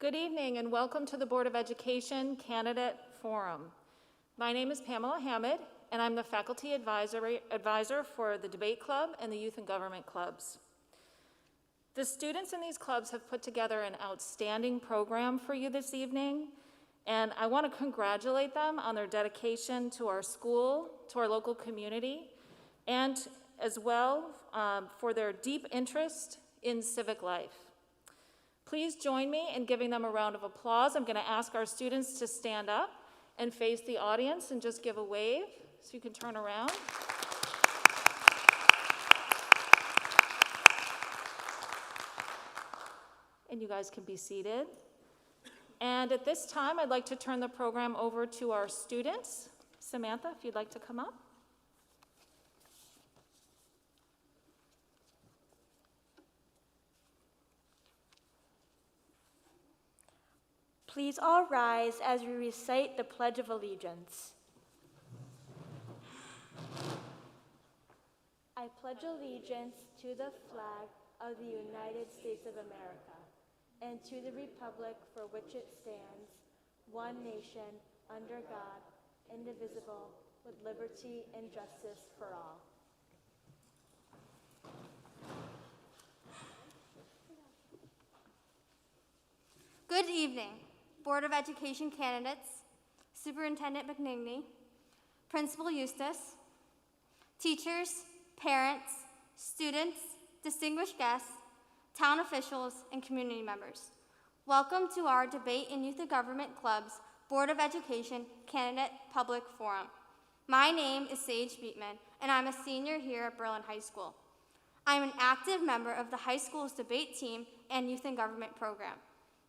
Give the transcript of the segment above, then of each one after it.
Good evening and welcome to the Board of Education Candidate Forum. My name is Pamela Hammett and I'm the Faculty Advisor for the Debate Club and the Youth and Government Clubs. The students in these clubs have put together an outstanding program for you this evening, and I want to congratulate them on their dedication to our school, to our local community, and as well for their deep interest in civic life. Please join me in giving them a round of applause. I'm going to ask our students to stand up and face the audience and just give a wave so you can turn around. And you guys can be seated. And at this time, I'd like to turn the program over to our students. Samantha, if you'd like to come up. Please all rise as we recite the Pledge of Allegiance. I pledge allegiance to the flag of the United States of America and to the republic for which it stands, one nation, under God, indivisible, with liberty and justice for all. Good evening, Board of Education candidates, Superintendent McNigney, Principal Eustace, teachers, parents, students, distinguished guests, town officials, and community members. Welcome to our Debate and Youth and Government Club's Board of Education Candidate Public Forum. My name is Sage Beatman, and I'm a senior here at Berlin High School. I'm an active member of the high school's debate team and youth and government program.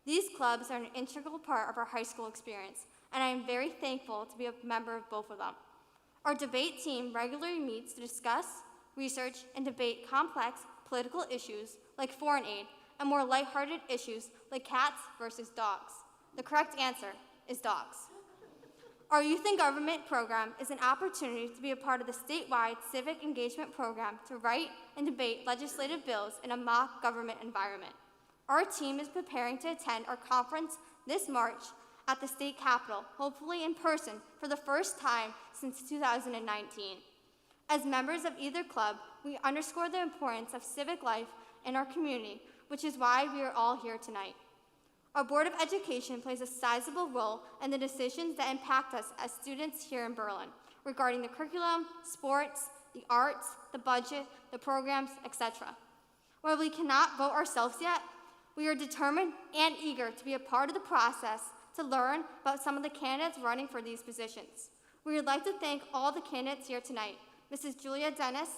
These clubs are an integral part of our high school experience, and I am very thankful to be a member of both of them. Our debate team regularly meets to discuss, research, and debate complex political issues like foreign aid and more lighthearted issues like cats versus dogs. The correct answer is dogs. Our youth and government program is an opportunity to be a part of the statewide civic engagement program to write and debate legislative bills in a mock government environment. Our team is preparing to attend our conference this March at the state capitol, hopefully in person for the first time since 2019. As members of either club, we underscore the importance of civic life in our community, which is why we are all here tonight. Our Board of Education plays a sizable role in the decisions that impact us as students here in Berlin regarding the curriculum, sports, the arts, the budget, the programs, etc. While we cannot vote ourselves yet, we are determined and eager to be a part of the process to learn about some of the candidates running for these positions. We would like to thank all the candidates here tonight, Mrs. Julia Dennis,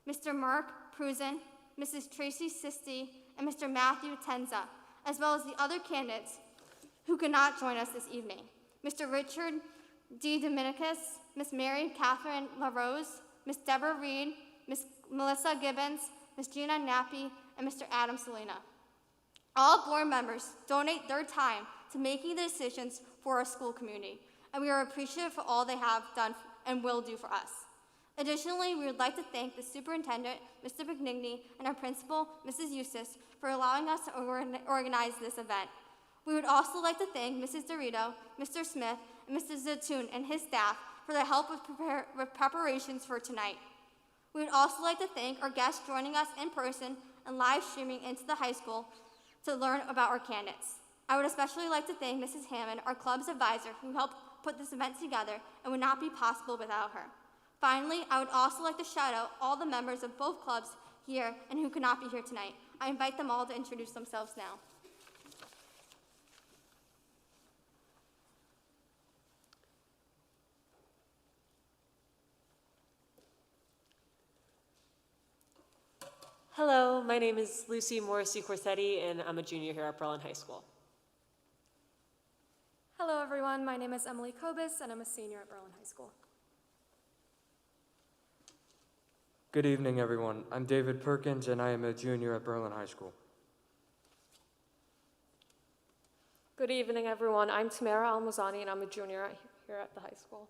Mr. Mark Prusen, Mrs. Tracy Sisti, and Mr. Matthew Tenza, as well as the other candidates who could not join us this evening. Mr. Richard D. Dominicus, Ms. Mary Catherine LaRose, Ms. Deborah Reed, Ms. Melissa Gibbons, Ms. Gina Nappi, and Mr. Adam Salina. All board members donate their time to making the decisions for our school community, and we are appreciative for all they have done and will do for us. Additionally, we would like to thank the superintendent, Mr. McNigney, and our principal, Mrs. Eustace, for allowing us to organize this event. We would also like to thank Mrs. Dorito, Mr. Smith, and Mr. Zatoun and his staff for their help with preparations for tonight. We would also like to thank our guests joining us in person and live streaming into the high school to learn about our candidates. I would especially like to thank Mrs. Hammond, our club's advisor, who helped put this event together and would not be possible without her. Finally, I would also like to shout out all the members of both clubs here and who could not be here tonight. I invite them all to introduce themselves now. Hello, my name is Lucy Morrissey-Corsetti, and I'm a junior here at Berlin High School. Hello everyone, my name is Emily Kobus, and I'm a senior at Berlin High School. Good evening, everyone. I'm David Perkins, and I am a junior at Berlin High School. Good evening everyone, I'm Tamara Almazani, and I'm a junior here at the high school.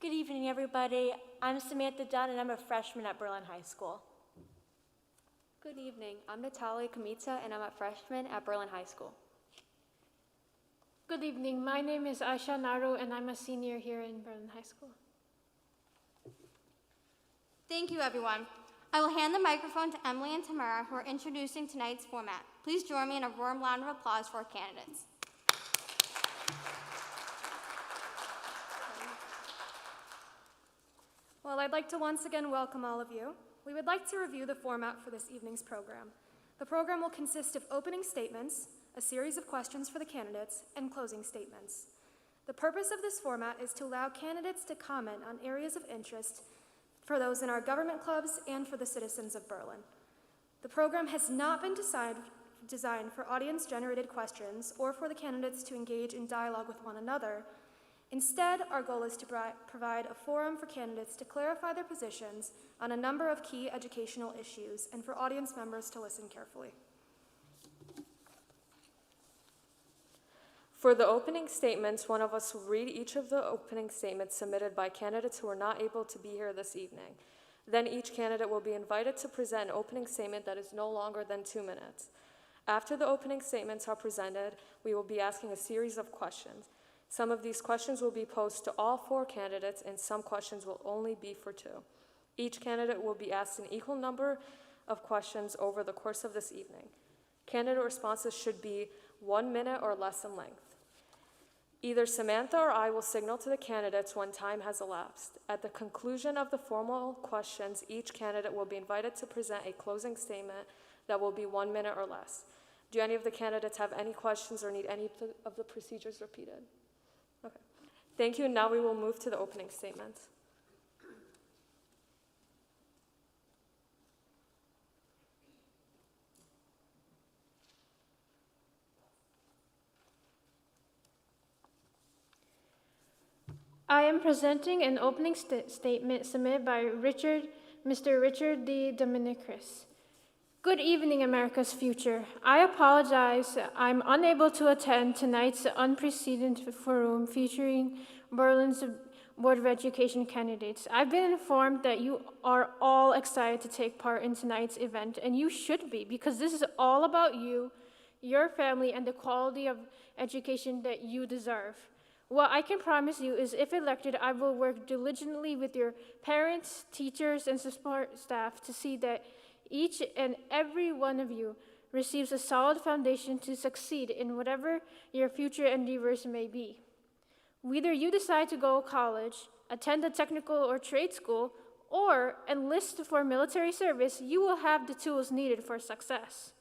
Good evening, everybody. I'm Samantha Dunn, and I'm a freshman at Berlin High School. Good evening. I'm Natalie Kamitsa, and I'm a freshman at Berlin High School. Good evening. My name is Aisha Naru, and I'm a senior here in Berlin High School. Thank you, everyone. I will hand the microphone to Emily and Tamara, who are introducing tonight's format. Please join me in a warm round of applause for our candidates. Well, I'd like to once again welcome all of you. We would like to review the format for this evening's program. The program will consist of opening statements, a series of questions for the candidates, and closing statements. The purpose of this format is to allow candidates to comment on areas of interest for those in our government clubs and for the citizens of Berlin. The program has not been designed for audience-generated questions or for the candidates to engage in dialogue with one another. Instead, our goal is to provide a forum for candidates to clarify their positions on a number of key educational issues and for audience members to listen carefully. For the opening statements, one of us will read each of the opening statements submitted by candidates who are not able to be here this evening. Then each candidate will be invited to present an opening statement that is no longer than 2 minutes. After the opening statements are presented, we will be asking a series of questions. Some of these questions will be posed to all 4 candidates, and some questions will only be for 2. Each candidate will be asked an equal number of questions over the course of this evening. Candidate responses should be 1 minute or less in length. Either Samantha or I will signal to the candidates when time has elapsed. At the conclusion of the formal questions, each candidate will be invited to present a closing statement that will be 1 minute or less. Do any of the candidates have any questions or need any of the procedures repeated? Okay. Thank you, and now we will move to the opening statements. I am presenting an opening statement submitted by Mr. Richard D. Dominicris. Good evening, America's future. I apologize I'm unable to attend tonight's unprecedented forum featuring Berlin's Board of Education candidates. I've been informed that you are all excited to take part in tonight's event, and you should be, because this is all about you, your family, and the quality of education that you deserve. What I can promise you is if elected, I will work diligently with your parents, teachers, and support staff to see that each and every one of you receives a solid foundation to succeed in whatever your future endeavors may be. Whether you decide to go to college, attend a technical or trade school, or enlist for military service, you will have the tools needed for success.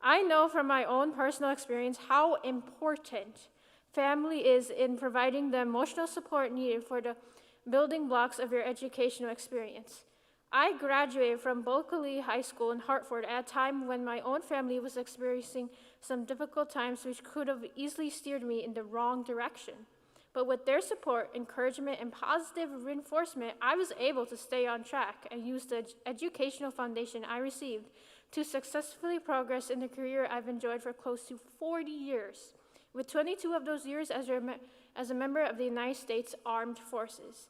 I know from my own personal experience how important family is in providing the emotional support needed for the building blocks of your educational experience. I graduated from Bulkeley High School in Hartford at a time when my own family was experiencing some difficult times which could have easily steered me in the wrong direction. But with their support, encouragement, and positive reinforcement, I was able to stay on track and use the educational foundation I received to successfully progress in the career I've enjoyed for close to 40 years, with 22 of those years as a member of the United States Armed Forces.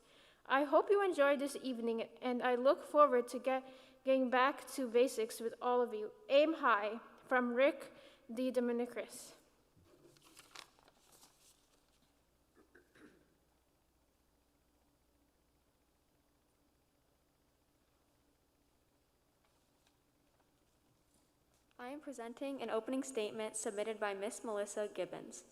I hope you enjoyed this evening, and I look forward to getting back to basics with all of you. Aim high, from Rick D. Dominicris. I am presenting an opening statement submitted by Miss Melissa Gibbons.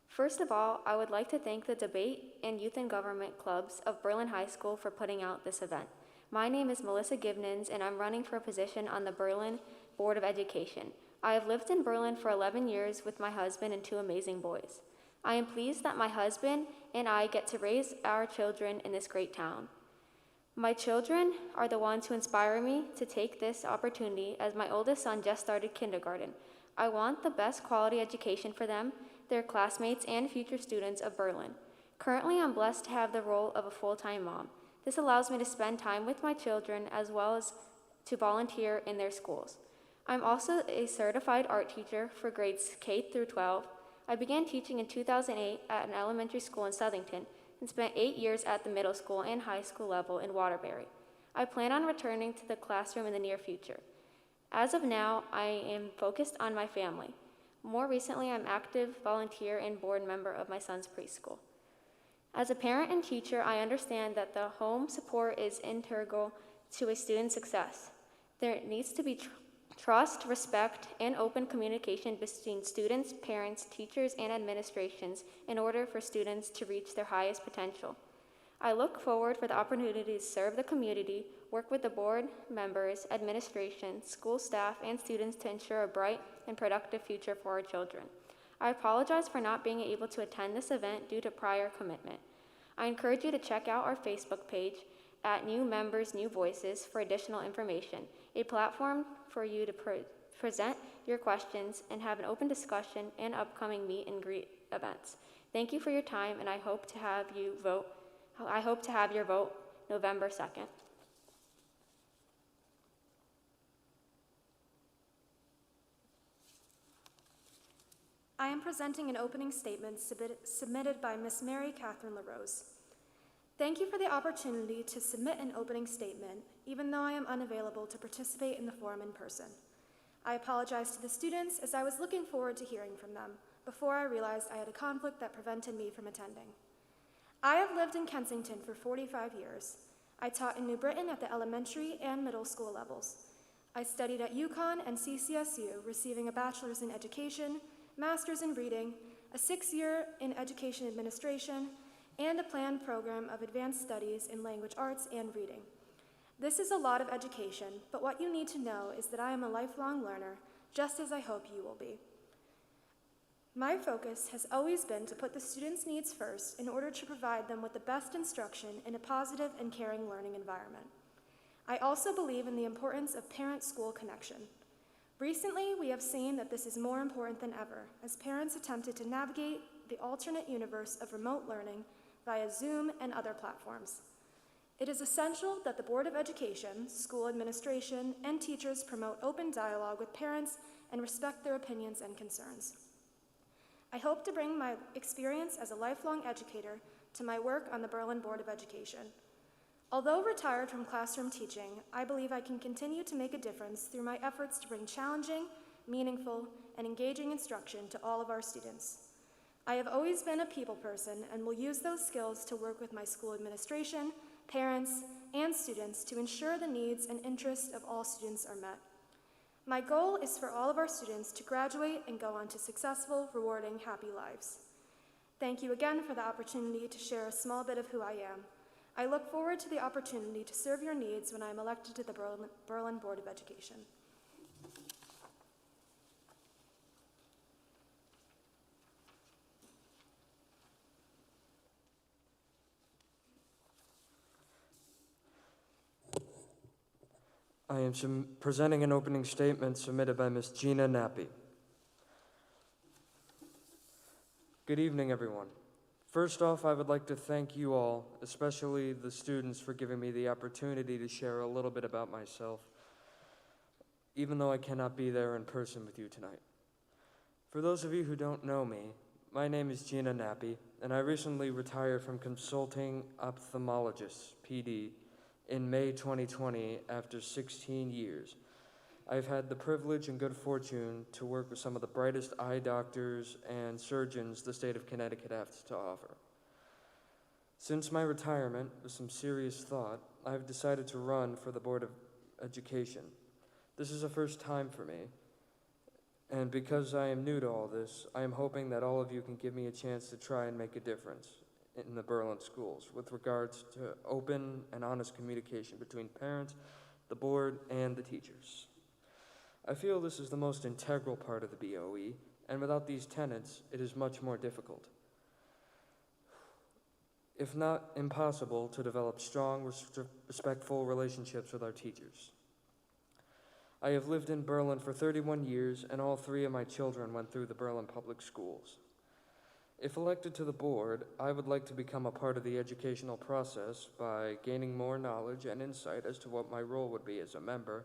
First of all, I would like to thank the Debate and Youth and Government Clubs of Berlin High School for putting out this event. My name is Melissa Gibbons, and I'm running for a position on the Berlin Board of Education. I have lived in Berlin for 11 years with my husband and 2 amazing boys. I am pleased that my husband and I get to raise our children in this great town. My children are the ones who inspire me to take this opportunity, as my oldest son just started kindergarten. I want the best quality education for them, their classmates, and future students of Berlin. Currently, I'm blessed to have the role of a full-time mom. This allows me to spend time with my children as well as to volunteer in their schools. I'm also a certified art teacher for grades K through 12. I began teaching in 2008 at an elementary school in Southington and spent 8 years at the middle school and high school level in Waterbury. I plan on returning to the classroom in the near future. As of now, I am focused on my family. More recently, I'm active volunteer and board member of my son's preschool. As a parent and teacher, I understand that the home support is integral to a student's success. There needs to be trust, respect, and open communication between students, parents, teachers, and administrations in order for students to reach their highest potential. I look forward for the opportunity to serve the community, work with the board members, administration, school staff, and students to ensure a bright and productive future for our children. I apologize for not being able to attend this event due to prior commitment. I encourage you to check out our Facebook page at New Members, New Voices for additional information, a platform for you to present your questions and have an open discussion and upcoming meet and greet events. Thank you for your time, and I hope to have your vote November 2nd. I am presenting an opening statement submitted by Ms. Mary Catherine LaRose. Thank you for the opportunity to submit an opening statement, even though I am unavailable to participate in the forum in person. I apologize to the students as I was looking forward to hearing from them before I realized I had a conflict that prevented me from attending. I have lived in Kensington for 45 years. I taught in New Britain at the elementary and middle school levels. I studied at UConn and CCSU, receiving a bachelor's in education, master's in reading, a 6-year in education administration, and a planned program of advanced studies in language arts and reading. This is a lot of education, but what you need to know is that I am a lifelong learner, just as I hope you will be. My focus has always been to put the students' needs first in order to provide them with the best instruction in a positive and caring learning environment. I also believe in the importance of parent-school connection. Recently, we have seen that this is more important than ever, as parents attempted to navigate the alternate universe of remote learning via Zoom and other platforms. It is essential that the Board of Education, school administration, and teachers promote open dialogue with parents and respect their opinions and concerns. I hope to bring my experience as a lifelong educator to my work on the Berlin Board of Education. Although retired from classroom teaching, I believe I can continue to make a difference through my efforts to bring challenging, meaningful, and engaging instruction to all of our students. I have always been a people person and will use those skills to work with my school administration, parents, and students to ensure the needs and interests of all students are met. My goal is for all of our students to graduate and go on to successful, rewarding, happy lives. Thank you again for the opportunity to share a small bit of who I am. I look forward to the opportunity to serve your needs when I am elected to the Berlin Board of Education. I am presenting an opening statement submitted by Ms. Gina Nappi. Good evening, everyone. First off, I would like to thank you all, especially the students, for giving me the opportunity to share a little bit about myself, even though I cannot be there in person with you tonight. For those of you who don't know me, my name is Gina Nappi, and I recently retired from consulting ophthalmologist, PD, in May 2020 after 16 years. I've had the privilege and good fortune to work with some of the brightest eye doctors and surgeons the state of Connecticut has to offer. Since my retirement, with some serious thought, I've decided to run for the Board of Education. This is a first time for me, and because I am new to all this, I am hoping that all of you can give me a chance to try and make a difference in the Berlin schools with regards to open and honest communication between parents, the board, and the teachers. I feel this is the most integral part of the BOE, and without these tenets, it is much more difficult, if not impossible, to develop strong, respectful relationships with our teachers. I have lived in Berlin for 31 years, and all 3 of my children went through the Berlin public schools. If elected to the board, I would like to become a part of the educational process by gaining more knowledge and insight as to what my role would be as a member,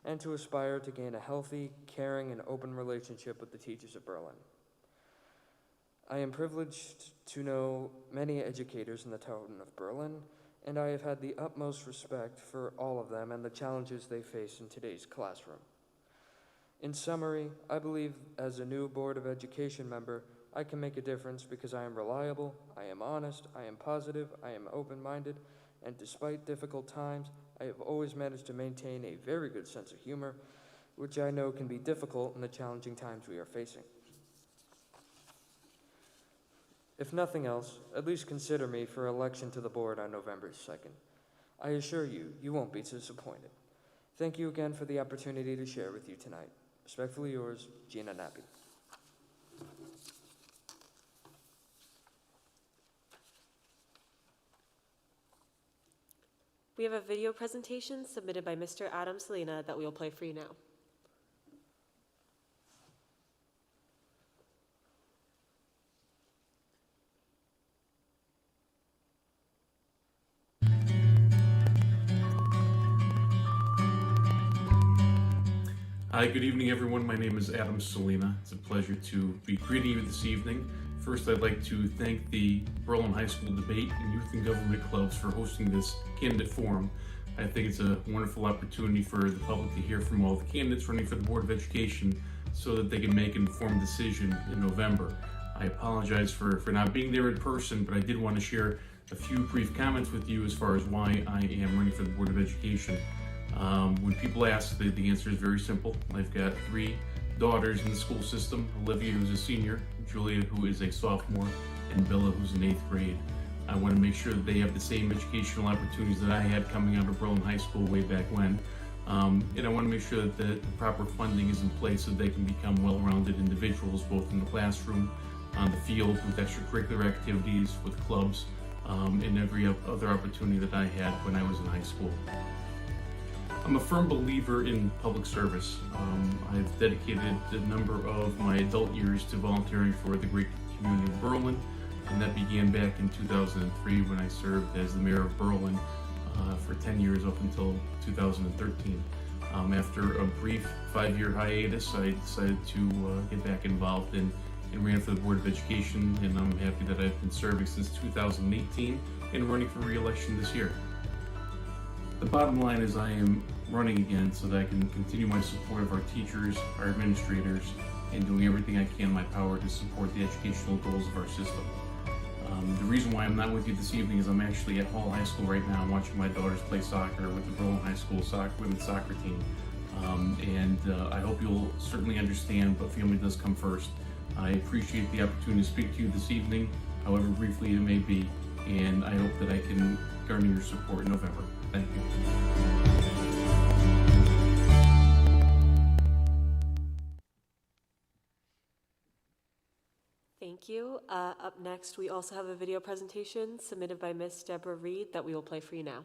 and to aspire to gain a healthy, caring, and open relationship with the teachers of Berlin. I am privileged to know many educators in the town of Berlin, and I have had the utmost respect for all of them and the challenges they face in today's classroom. In summary, I believe as a new Board of Education member, I can make a difference because I am reliable, I am honest, I am positive, I am open-minded, and despite difficult times, I have always managed to maintain a very good sense of humor, which I know can be difficult in the challenging times we are facing. If nothing else, at least consider me for election to the board on November 2nd. I assure you, you won't be disappointed. Thank you again for the opportunity to share with you tonight. Respectfully yours, Gina Nappi. We have a video presentation submitted by Mr. Adam Selena that we will play for you now. Hi, good evening, everyone. My name is Adam Selena. It's a pleasure to be greeting you this evening. First, I'd like to thank the Berlin High School Debate and Youth and Government Clubs for hosting this candidate forum. I think it's a wonderful opportunity for the public to hear from all the candidates running for the Board of Education so that they can make an informed decision in November. I apologize for not being there in person, but I did want to share a few brief comments with you as far as why I am running for the Board of Education. When people ask, the answer is very simple. I've got 3 daughters in the school system: Olivia, who's a senior, Julia, who is a sophomore, and Bella, who's in 8th grade. I want to make sure that they have the same educational opportunities that I had coming out of Berlin High School way back when. And I want to make sure that the proper funding is in place so they can become well-rounded individuals, both in the classroom, on the field, with extracurricular activities, with clubs, and every other opportunity that I had when I was in high school. I'm a firm believer in public service. I've dedicated a number of my adult years to volunteering for the great community of Berlin, and that began back in 2003 when I served as the mayor of Berlin for 10 years up until 2013. After a brief 5-year hiatus, I decided to get back involved and ran for the Board of Education, and I'm happy that I've been serving since 2018 and running for re-election this year. The bottom line is I am running again so that I can continue my support of our teachers, our administrators, and doing everything I can in my power to support the educational goals of our system. The reason why I'm not with you this evening is I'm actually at Hall High School right now watching my daughters play soccer with the Berlin High School women's soccer team. I hope you'll certainly understand, but family does come first. I appreciate the opportunity to speak to you this evening, however briefly it may be, and I hope that I can garner your support in November. Thank you. Thank you. Up next, we also have a video presentation submitted by Miss Deborah Reed that we will play for you now.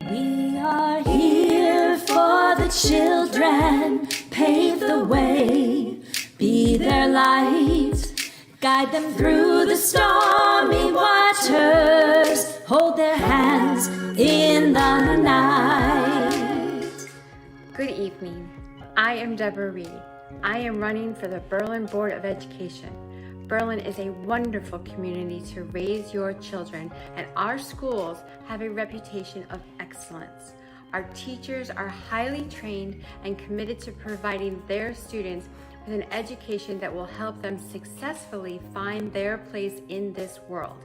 We are here for the children, pave the way, be their light, guide them through the stormy waters, hold their hands in the night. Good evening. I am Deborah Reed. I am running for the Berlin Board of Education. Berlin is a wonderful community to raise your children, and our schools have a reputation of excellence. Our teachers are highly trained and committed to providing their students with an education that will help them successfully find their place in this world.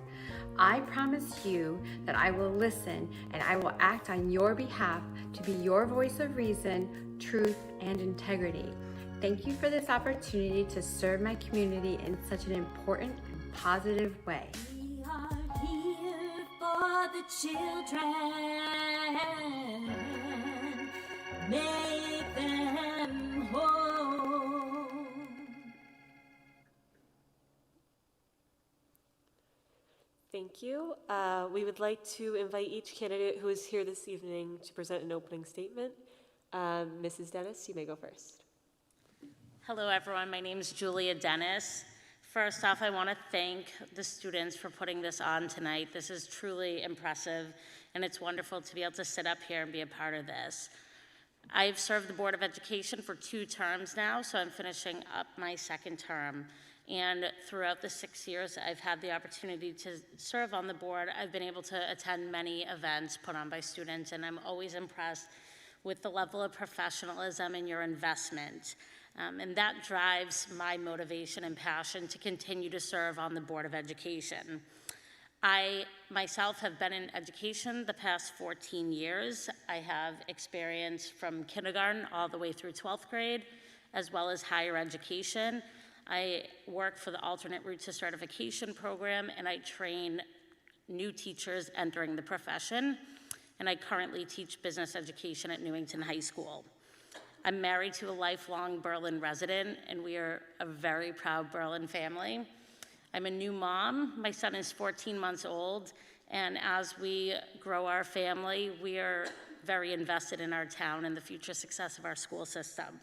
I promise you that I will listen and I will act on your behalf to be your voice of reason, truth, and integrity. Thank you for this opportunity to serve my community in such an important and positive way. We are here for the children, make them whole. Thank you. We would like to invite each candidate who is here this evening to present an opening statement. Mrs. Dennis, you may go first. Hello, everyone. My name is Julia Dennis. First off, I want to thank the students for putting this on tonight. This is truly impressive, and it's wonderful to be able to sit up here and be a part of this. I've served the Board of Education for 2 terms now, so I'm finishing up my 2nd term. And throughout the 6 years I've had the opportunity to serve on the board, I've been able to attend many events put on by students, and I'm always impressed with the level of professionalism and your investment. And that drives my motivation and passion to continue to serve on the Board of Education. I myself have been in education the past 14 years. I have experience from kindergarten all the way through 12th grade, as well as higher education. I work for the alternate route to certification program, and I train new teachers entering the profession. And I currently teach business education at Newington High School. I'm married to a lifelong Berlin resident, and we are a very proud Berlin family. I'm a new mom. My son is 14 months old, and as we grow our family, we are very invested in our town and the future success of our school system.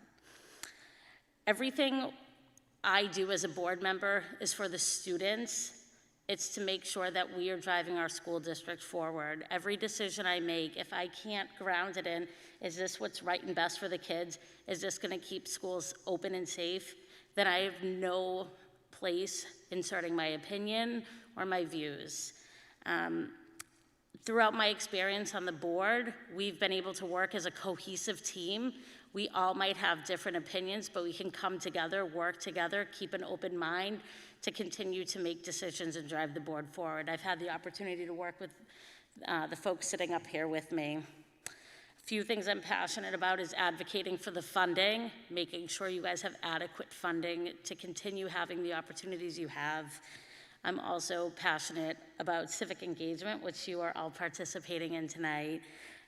Everything I do as a board member is for the students. It's to make sure that we are driving our school district forward. Every decision I make, if I can't ground it in, is this what's right and best for the kids? Is this gonna keep schools open and safe? Then I have no place inserting my opinion or my views. Throughout my experience on the board, we've been able to work as a cohesive team. We all might have different opinions, but we can come together, work together, keep an open mind to continue to make decisions and drive the board forward. I've had the opportunity to work with the folks sitting up here with me. A few things I'm passionate about is advocating for the funding, making sure you guys have adequate funding to continue having the opportunities you have. I'm also passionate about civic engagement, which you are all participating in tonight,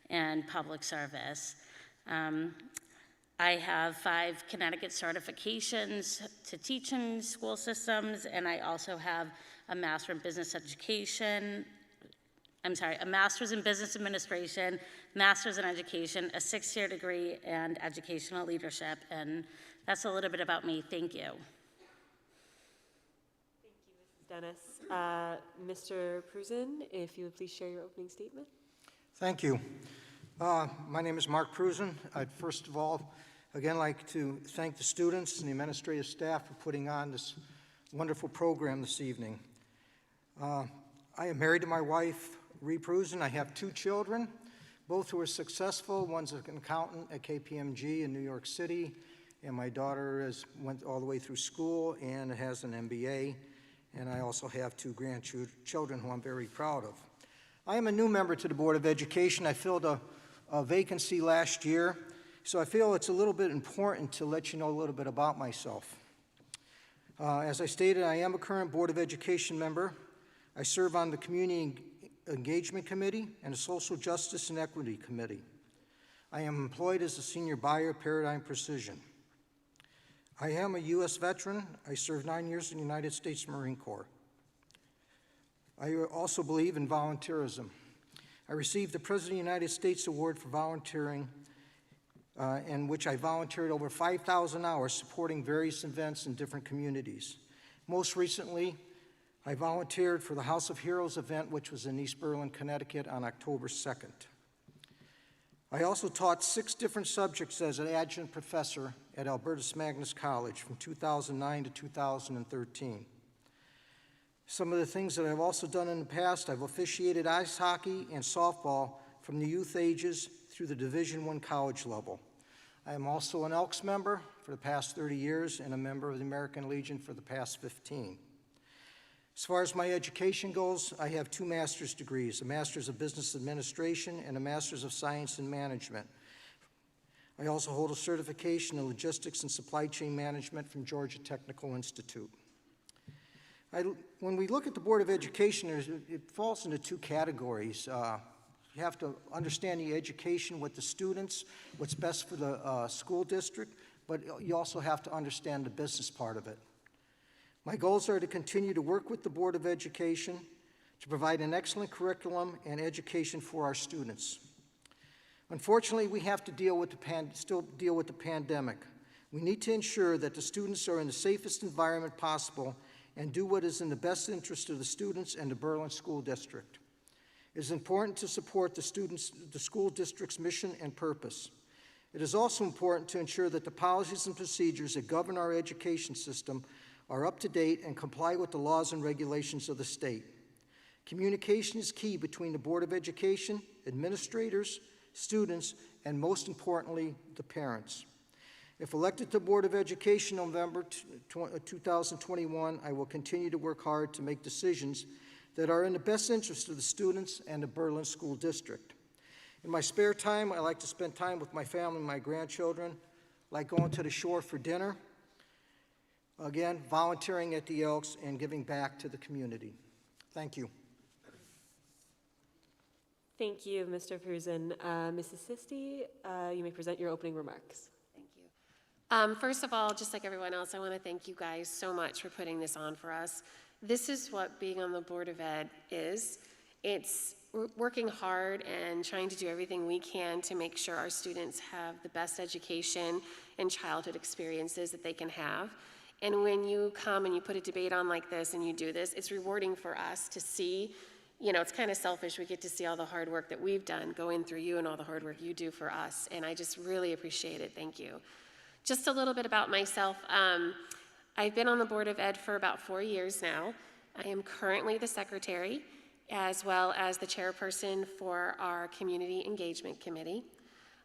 and public service. I have 5 Connecticut certifications to teach in school systems, and I also have a Master in Business Education, a Master's in Business Administration, Master's in Education, a 6-year degree in Educational Leadership, and that's a little bit about me. Thank you. Thank you, Mrs. Dennis. Mr. Prusen, if you would please share your opening statement. Thank you. My name is Mark Prusen. I'd first of all, again, like to thank the students and the administrative staff for putting on this wonderful program this evening. I am married to my wife, Ree Prusen. I have 2 children, both who are successful. One's an accountant at KPMG in New York City, and my daughter went all the way through school and has an MBA. And I also have 2 grandchildren who I'm very proud of. I am a new member to the Board of Education. I filled a vacancy last year, so I feel it's a little bit important to let you know a little bit about myself. As I stated, I am a current Board of Education member. I serve on the Community Engagement Committee and the Social Justice and Equity Committee. I am employed as a senior buyer at Paradigm Precision. I am a U.S. veteran. I served 9 years in the United States Marine Corps. I also believe in volunteerism. I received the President of the United States Award for volunteering, in which I volunteered over 5,000 hours supporting various events in different communities. Most recently, I volunteered for the House of Heroes event, which was in East Berlin, Connecticut on October 2nd. I also taught 6 different subjects as an adjunct professor at Albertus Magnus College from 2009 to 2013. Some of the things that I've also done in the past, I've officiated ice hockey and softball from the youth ages through the Division I college level. I am also an Elks member for the past 30 years and a member of the American Legion for the past 15. As far as my education goes, I have 2 master's degrees, a Master's of Business Administration and a Master's of Science in Management. I also hold a certification in Logistics and Supply Chain Management from Georgia Technical Institute. When we look at the Board of Education, it falls into 2 categories. You have to understand the education with the students, what's best for the school district, but you also have to understand the business part of it. My goals are to continue to work with the Board of Education to provide an excellent curriculum and education for our students. Unfortunately, we have to still deal with the pandemic. We need to ensure that the students are in the safest environment possible and do what is in the best interest of the students and the Berlin School District. It is important to support the school district's mission and purpose. It is also important to ensure that the policies and procedures that govern our education system are up to date and comply with the laws and regulations of the state. Communication is key between the Board of Education, administrators, students, and most importantly, the parents. If elected to Board of Education November 2021, I will continue to work hard to make decisions that are in the best interest of the students and the Berlin School District. In my spare time, I like to spend time with my family and my grandchildren, like going to the shore for dinner, again, volunteering at the Elks, and giving back to the community. Thank you. Thank you, Mr. Prusen. Mrs. Sisti, you may present your opening remarks. Thank you. First of all, just like everyone else, I want to thank you guys so much for putting this on for us. This is what being on the Board of Ed is. It's working hard and trying to do everything we can to make sure our students have the best education and childhood experiences that they can have. And when you come and you put a debate on like this and you do this, it's rewarding for us to see. You know, it's kind of selfish. We get to see all the hard work that we've done going through you and all the hard work you do for us. And I just really appreciate it. Thank you. Just a little bit about myself. I've been on the Board of Ed for about 4 years now. I am currently the secretary, as well as the chairperson for our Community Engagement Committee.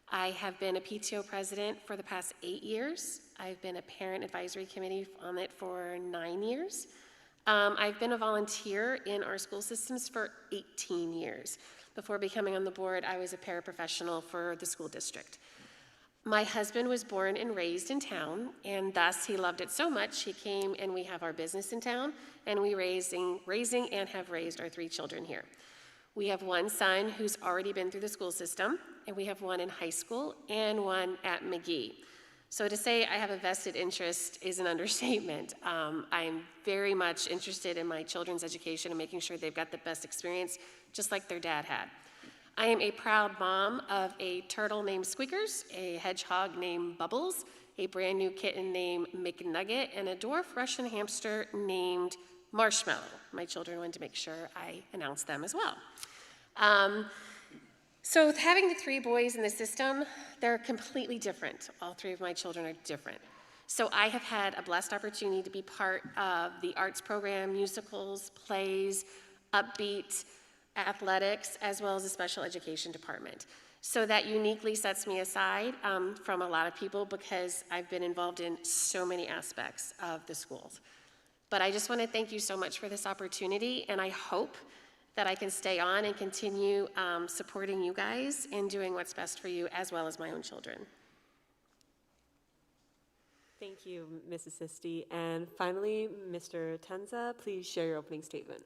I have been a PTO president for the past 8 years. I've been a parent advisory committee on it for 9 years. I've been a volunteer in our school systems for 18 years. Before becoming on the board, I was a paraprofessional for the school district. My husband was born and raised in town, and thus he loved it so much, he came and we have our business in town, and we raising and have raised our 3 children here. We have one son who's already been through the school system, and we have one in high school and one at McGee. So to say I have a vested interest is an understatement. I'm very much interested in my children's education and making sure they've got the best experience, just like their dad had. I am a proud mom of a turtle named Squeakers, a hedgehog named Bubbles, a brand new kitten named McNugget, and a dwarf Russian hamster named Marshmallow. My children wanted to make sure I announced them as well. So having the 3 boys in the system, they're completely different. All 3 of my children are different. So I have had a blessed opportunity to be part of the arts program, musicals, plays, upbeat, athletics, as well as the special education department. So that uniquely sets me aside from a lot of people because I've been involved in so many aspects of the schools. But I just want to thank you so much for this opportunity, and I hope that I can stay on and continue supporting you guys and doing what's best for you as well as my own children. Thank you, Mrs. Sisti. And finally, Mr. Tenza, please share your opening statement.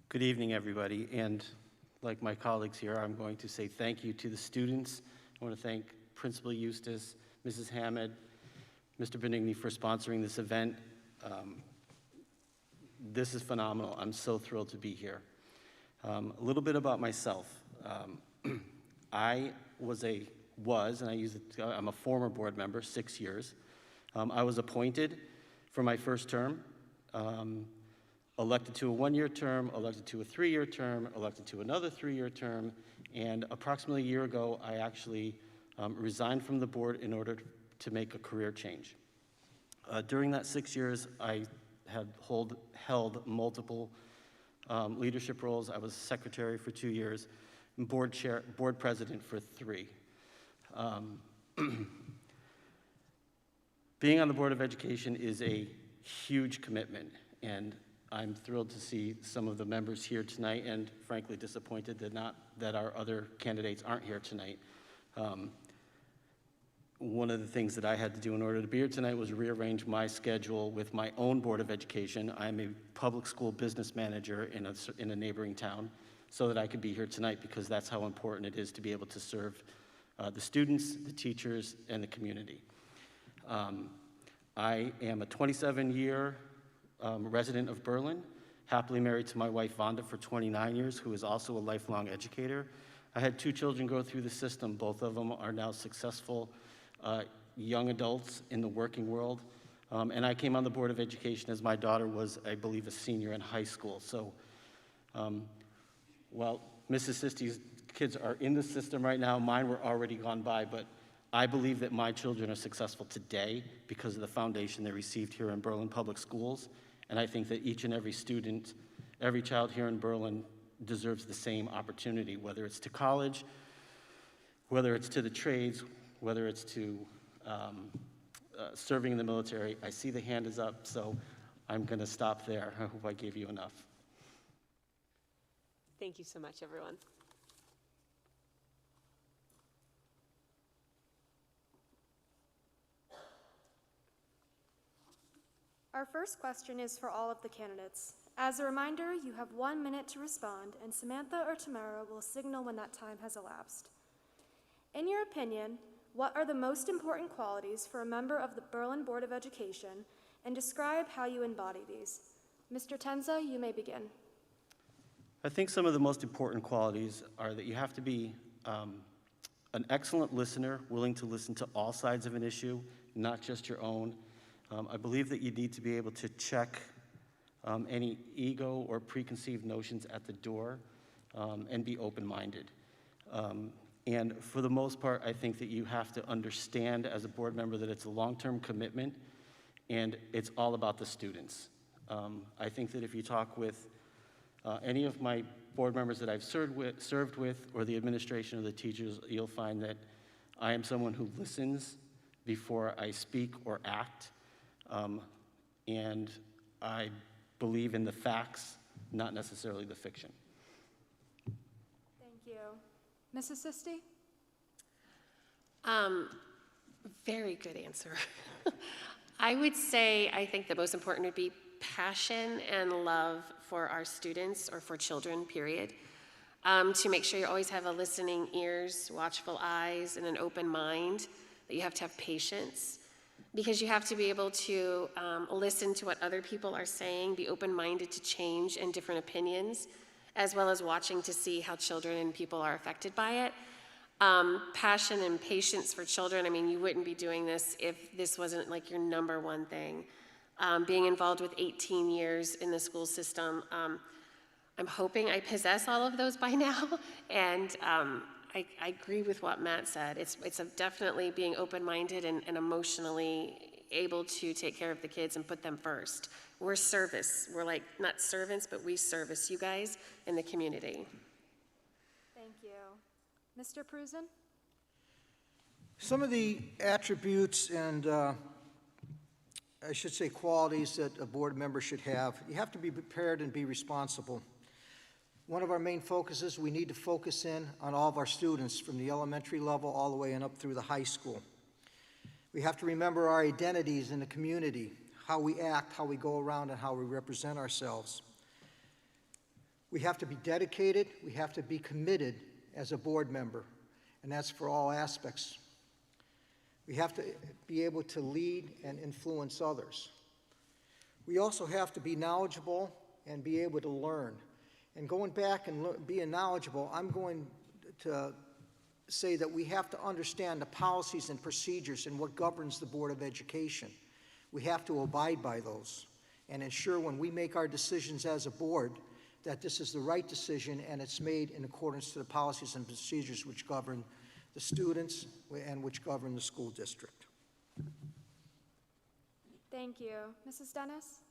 Good evening, everybody. And like my colleagues here, I'm going to say thank you to the students. I want to thank Principal Eustace, Mrs. Hammond, Mr. Benigni for sponsoring this event. This is phenomenal. I'm so thrilled to be here. A little bit about myself. I'm a former board member, 6 years. I was appointed for my first term, elected to a 1-year term, elected to a 3-year term, elected to another 3-year term, and approximately a year ago, I actually resigned from the board in order to make a career change. During that 6 years, I had held multiple leadership roles. I was secretary for 2 years, and board president for 3. Being on the Board of Education is a huge commitment, and I'm thrilled to see some of the members here tonight, and frankly disappointed that our other candidates aren't here tonight. One of the things that I had to do in order to be here tonight was rearrange my schedule with my own Board of Education. I'm a public school business manager in a neighboring town, so that I could be here tonight because that's how important it is to be able to serve the students, the teachers, and the community. I am a 27-year resident of Berlin, happily married to my wife Vonda for 29 years, who is also a lifelong educator. I had 2 children go through the system. Both of them are now successful young adults in the working world. And I came on the Board of Education as my daughter was, I believe, a senior in high school. So while Mrs. Sisti's kids are in the system right now, mine were already gone by, but I believe that my children are successful today because of the foundation they received here in Berlin Public Schools, and I think that each and every student, every child here in Berlin deserves the same opportunity, whether it's to college, whether it's to the trades, whether it's to serving in the military. I see the hand is up, so I'm going to stop there. I hope I gave you enough. Thank you so much, everyone. Our first question is for all of the candidates. As a reminder, you have 1 minute to respond, and Samantha or Tamara will signal when that time has elapsed. In your opinion, what are the most important qualities for a member of the Berlin Board of Education, and describe how you embody these? Mr. Tenza, you may begin. I think some of the most important qualities are that you have to be an excellent listener, willing to listen to all sides of an issue, not just your own. I believe that you need to be able to check any ego or preconceived notions at the door and be open-minded. And for the most part, I think that you have to understand as a board member that it's a long-term commitment and it's all about the students. I think that if you talk with any of my board members that I've served with or the administration or the teachers, you'll find that I am someone who listens before I speak or act. And I believe in the facts, not necessarily the fiction. Thank you. Mrs. Sisti? Very good answer. I would say I think the most important would be passion and love for our students or for children, period. To make sure you always have a listening ears, watchful eyes, and an open mind, that you have to have patience. Because you have to be able to listen to what other people are saying, be open-minded to change and different opinions, as well as watching to see how children and people are affected by it. Passion and patience for children, I mean, you wouldn't be doing this if this wasn't like your number one thing. Being involved with 18 years in the school system, I'm hoping I possess all of those by now, and I agree with what Matt said. It's definitely being open-minded and emotionally able to take care of the kids and put them first. We're service. We're like, not servants, but we service you guys in the community. Thank you. Mr. Prusen? Some of the attributes and I should say qualities that a board member should have, you have to be prepared and be responsible. One of our main focuses, we need to focus in on all of our students from the elementary level all the way and up through the high school. We have to remember our identities in the community, how we act, how we go around, and how we represent ourselves. We have to be dedicated, we have to be committed as a board member, and that's for all aspects. We have to be able to lead and influence others. We also have to be knowledgeable and be able to learn. And going back and being knowledgeable, I'm going to say that we have to understand the policies and procedures and what governs the Board of Education. We have to abide by those and ensure when we make our decisions as a board that this is the right decision and it's made in accordance to the policies and procedures which govern the students and which govern the school district. Thank you. Mrs. Dennis?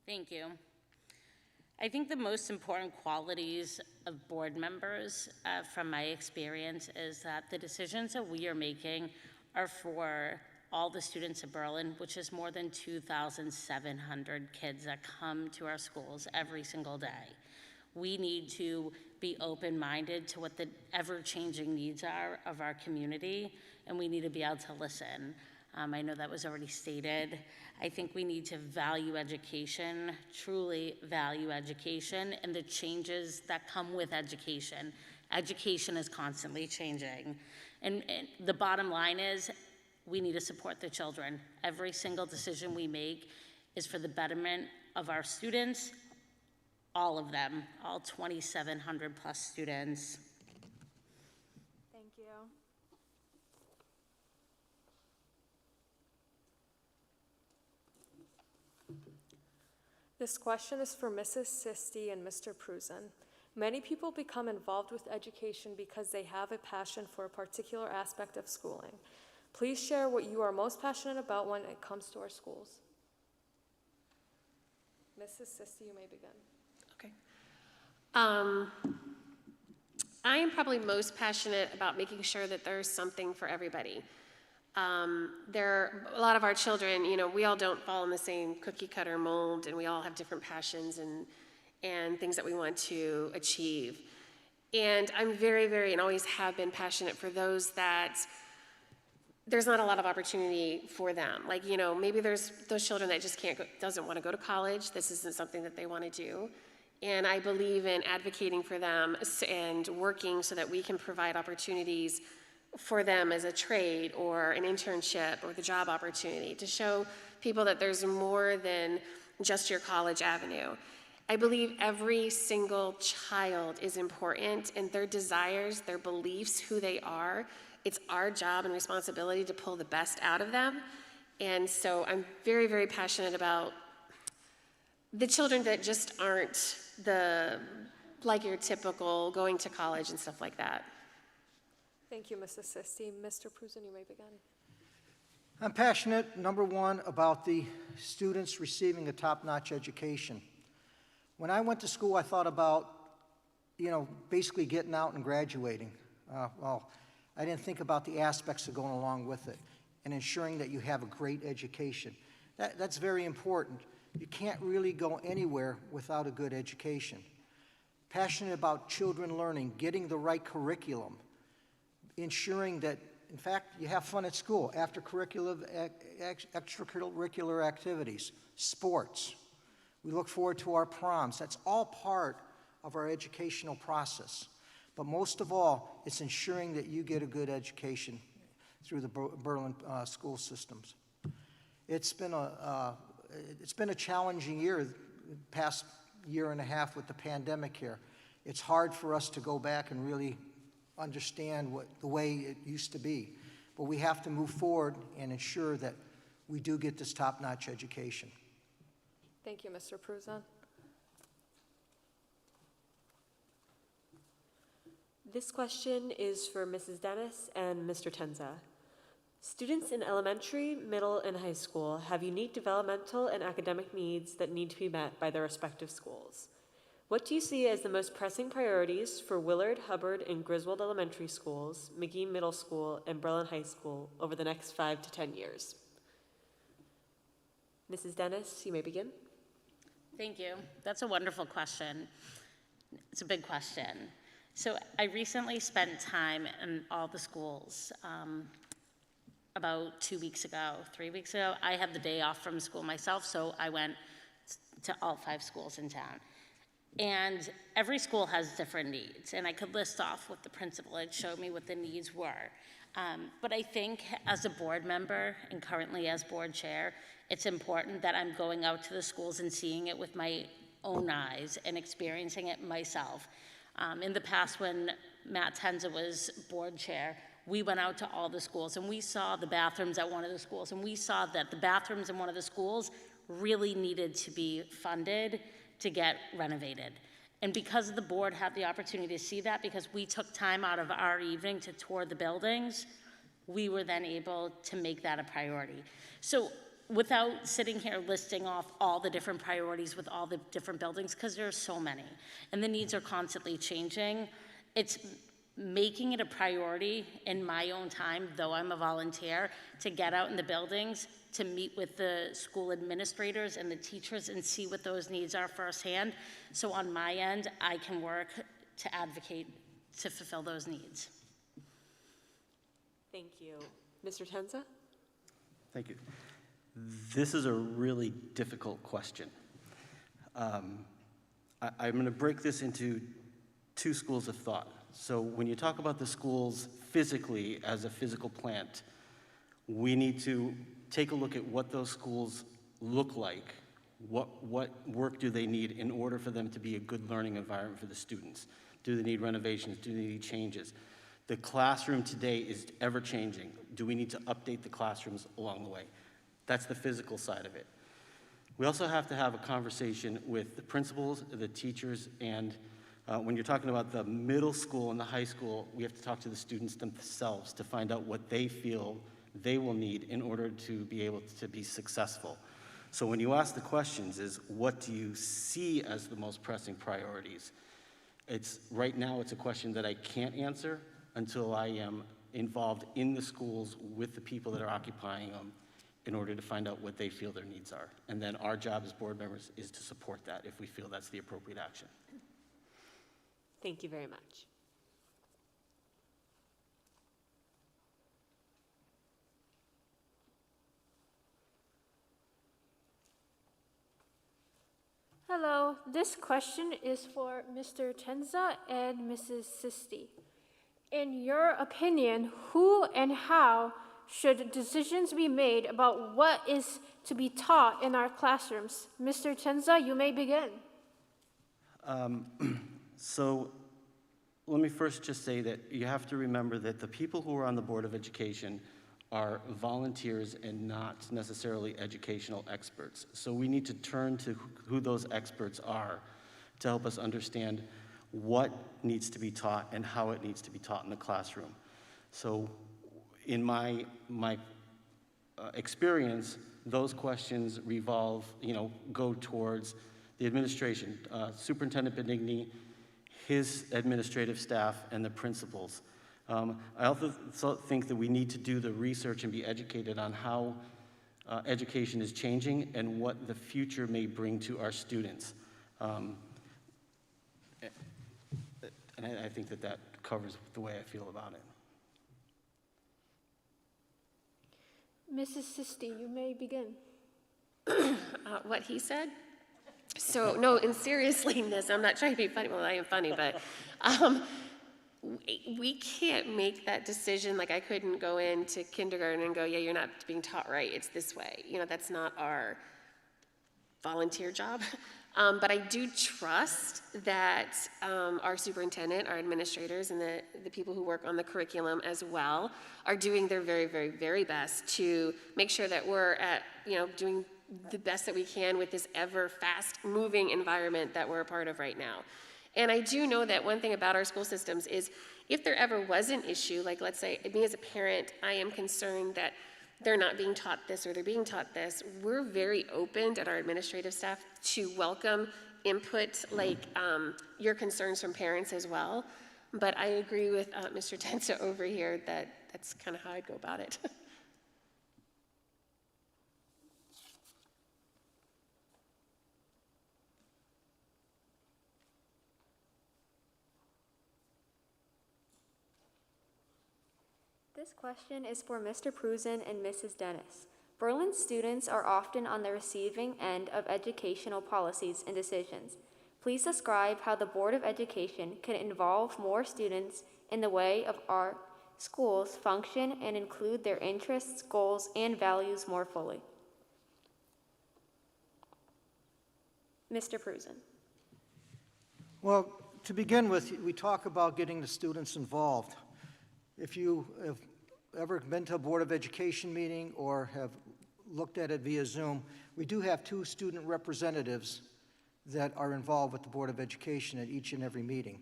Thank you. I think the most important qualities of board members, from my experience, is that the decisions that we are making are for all the students of Berlin, which is more than 2,700 kids that come to our schools every single day. We need to be open-minded to what the ever-changing needs are of our community, and we need to be able to listen. I know that was already stated. I think we need to value education, truly value education, and the changes that come with education. Education is constantly changing. And the bottom line is, we need to support the children. Every single decision we make is for the betterment of our students, all of them, all 2,700 plus students. Thank you. This question is for Mrs. Sisti and Mr. Prusen. Many people become involved with education because they have a passion for a particular aspect of schooling. Please share what you are most passionate about when it comes to our schools. Mrs. Sisti, you may begin. Okay. I am probably most passionate about making sure that there's something for everybody. A lot of our children, you know, we all don't fall in the same cookie cutter mold, and we all have different passions and things that we want to achieve. And I'm very, and always have been passionate for those that there's not a lot of opportunity for them. Like, you know, maybe there's those children that just doesn't want to go to college. This isn't something that they want to do. And I believe in advocating for them and working so that we can provide opportunities for them as a trade or an internship or the job opportunity to show people that there's more than just your college avenue. I believe every single child is important, and their desires, their beliefs, who they are, it's our job and responsibility to pull the best out of them. And so I'm very passionate about the children that just aren't like your typical going to college and stuff like that. Thank you, Mrs. Sisti. Mr. Prusen, you may begin. I'm passionate, number one, about the students receiving a top-notch education. When I went to school, I thought about, you know, basically getting out and graduating. Well, I didn't think about the aspects of going along with it and ensuring that you have a great education. That's very important. You can't really go anywhere without a good education. Passionate about children learning, getting the right curriculum, ensuring that, in fact, you have fun at school, extracurricular activities, sports. We look forward to our proms. That's all part of our educational process. But most of all, it's ensuring that you get a good education through the Berlin school systems. It's been a challenging year, past year and a half with the pandemic here. It's hard for us to go back and really understand the way it used to be. But we have to move forward and ensure that we do get this top-notch education. Thank you, Mr. Prusen. This question is for Mrs. Dennis and Mr. Tenza. Students in elementary, middle, and high school have unique developmental and academic needs that need to be met by their respective schools. What do you see as the most pressing priorities for Willard, Hubbard, and Griswold Elementary Schools, McGee Middle School, and Berlin High School over the next 5 to 10 years? Mrs. Dennis, you may begin. Thank you. That's a wonderful question. It's a big question. So I recently spent time in all the schools. About 3 weeks ago, I had the day off from school myself, so I went to all 5 schools in town. And every school has different needs, and I could list off what the principal had showed me what the needs were. But I think as a board member and currently as board chair, it's important that I'm going out to the schools and seeing it with my own eyes and experiencing it myself. In the past, when Matt Tenza was board chair, we went out to all the schools and we saw the bathrooms at one of the schools, and we saw that the bathrooms in one of the schools really needed to be funded to get renovated. And because the board had the opportunity to see that, because we took time out of our evening to tour the buildings, we were then able to make that a priority. So without sitting here listing off all the different priorities with all the different buildings, because there are so many, and the needs are constantly changing, it's making it a priority in my own time, though I'm a volunteer, to get out in the buildings, to meet with the school administrators and the teachers and see what those needs are firsthand. So on my end, I can work to advocate to fulfill those needs. Thank you. Mr. Tenza? Thank you. This is a really difficult question. I'm going to break this into 2 schools of thought. So when you talk about the schools physically as a physical plant, we need to take a look at what those schools look like. What work do they need in order for them to be a good learning environment for the students? Do they need renovations? Do they need changes? The classroom today is ever changing. Do we need to update the classrooms along the way? That's the physical side of it. We also have to have a conversation with the principals, the teachers, and when you're talking about the middle school and the high school, we have to talk to the students themselves to find out what they feel they will need in order to be able to be successful. So when you ask the questions is, what do you see as the most pressing priorities? Right now it's a question that I can't answer until I am involved in the schools with the people that are occupying them in order to find out what they feel their needs are. And then our job as board members is to support that if we feel that's the appropriate action. Thank you very much. Hello, this question is for Mr. Tenza and Mrs. Sisti. In your opinion, who and how should decisions be made about what is to be taught in our classrooms? Mr. Tenza, you may begin. So let me first just say that you have to remember that the people who are on the Board of Education are volunteers and not necessarily educational experts. So we need to turn to who those experts are to help us understand what needs to be taught and how it needs to be taught in the classroom. So in my experience, those questions go towards the administration, Superintendent Benigni, his administrative staff, and the principals. I also think that we need to do the research and be educated on how education is changing and what the future may bring to our students. And I think that covers the way I feel about it. Mrs. Sisti, you may begin. What he said? So, no, and seriously, I'm not trying to be funny. Well, I am funny, but we can't make that decision. Like, I couldn't go into kindergarten and go, yeah, you're not being taught right. It's this way. That's not our volunteer job. But I do trust that our superintendent, our administrators, and the people who work on the curriculum as well are doing their very, very, very best to make sure that we're doing the best that we can with this ever fast-moving environment that we're a part of right now. And I do know that one thing about our school systems is if there ever was an issue, like let's say me as a parent, I am concerned that they're not being taught this or they're being taught this, we're very open at our administrative staff to welcome input like your concerns from parents as well. But I agree with Mr. Tensa over here that that's kind of how I'd go about it. This question is for Mr. Prusen and Mrs. Dennis. Berlin students are often on the receiving end of educational policies and decisions. Please describe how the Board of Education can involve more students in the way of our schools function and include their interests, goals, and values more fully. Mr. Prusen. Well, to begin with, we talk about getting the students involved. If you have ever been to a Board of Education meeting or have looked at it via Zoom, we do have 2 student representatives that are involved with the Board of Education at each and every meeting.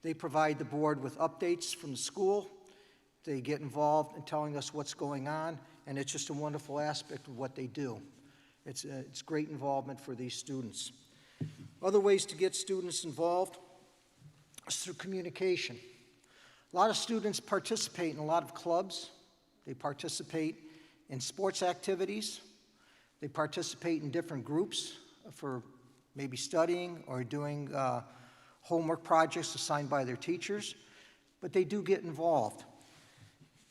They provide the board with updates from the school. They get involved in telling us what's going on, and it's just a wonderful aspect of what they do. It's great involvement for these students. Other ways to get students involved is through communication. A lot of students participate in a lot of clubs. They participate in sports activities. They participate in different groups for maybe studying or doing homework projects assigned by their teachers, but they do get involved.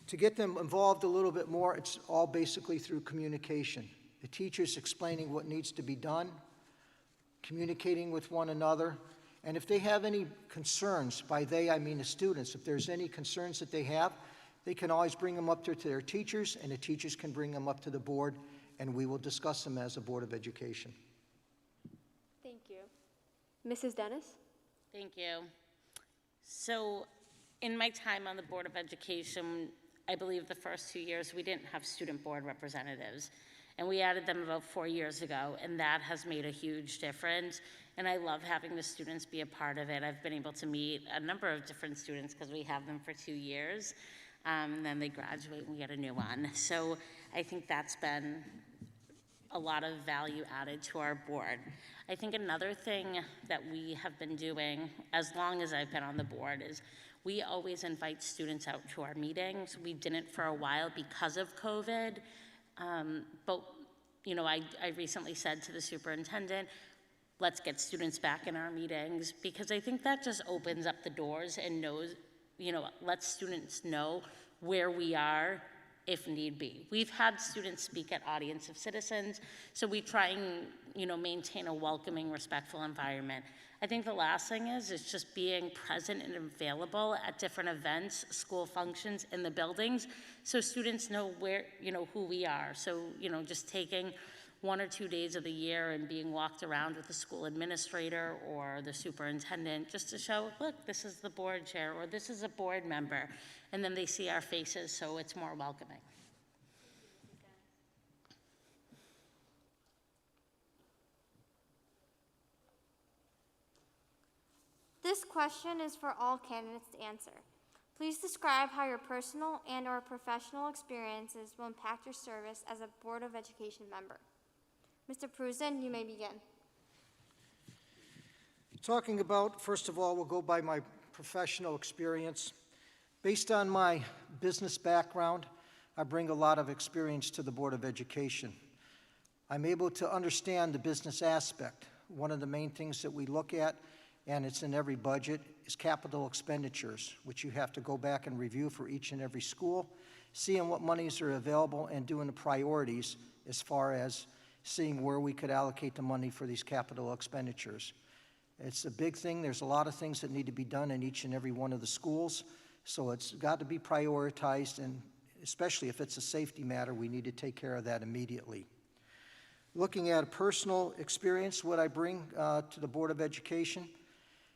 To get them involved a little bit more, it's all basically through communication. The teachers explaining what needs to be done, communicating with one another, and if they have any concerns, by they I mean the students, if there's any concerns that they have, they can always bring them up to their teachers, and the teachers can bring them up to the board, and we will discuss them as a Board of Education. Thank you. Mrs. Dennis? Thank you. So in my time on the Board of Education, I believe the first 2 years we didn't have student board representatives. And we added them about 4 years ago, and that has made a huge difference. And I love having the students be a part of it. I've been able to meet a number of different students because we have them for 2 years. and then they graduate and we get a new one. So I think that's been a lot of value added to our board. I think another thing that we have been doing as long as I've been on the board is we always invite students out to our meetings. We didn't for a while because of COVID, but you know, I recently said to the superintendent, let's get students back in our meetings, because I think that just opens up the doors and knows, you know, lets students know where we are if need be. We've had students speak at audience of citizens, so we try and, you know, maintain a welcoming, respectful environment. I think the last thing is just being present and available at different events, school functions in the buildings, so students know where, you know, who we are. So, you know, just taking 1 or 2 days of the year and being walked around with the school administrator or the superintendent just to show, look, this is the board chair or this is a board member, and then they see our faces, so it's more welcoming. This question is for all candidates to answer. Please describe how your personal and/or professional experiences will impact your service as a Board of Education member. Mr. Prusen, you may begin. Talking about, first of all, we'll go by my professional experience. Based on my business background, I bring a lot of experience to the Board of Education. I'm able to understand the business aspect. One of the main things that we look at, and it's in every budget, is capital expenditures, which you have to go back and review for each and every school, seeing what monies are available and doing the priorities as far as seeing where we could allocate the money for these capital expenditures. It's a big thing. There's a lot of things that need to be done in each and every one of the schools, so it's got to be prioritized, and especially if it's a safety matter, we need to take care of that immediately. Looking at a personal experience, what I bring to the Board of Education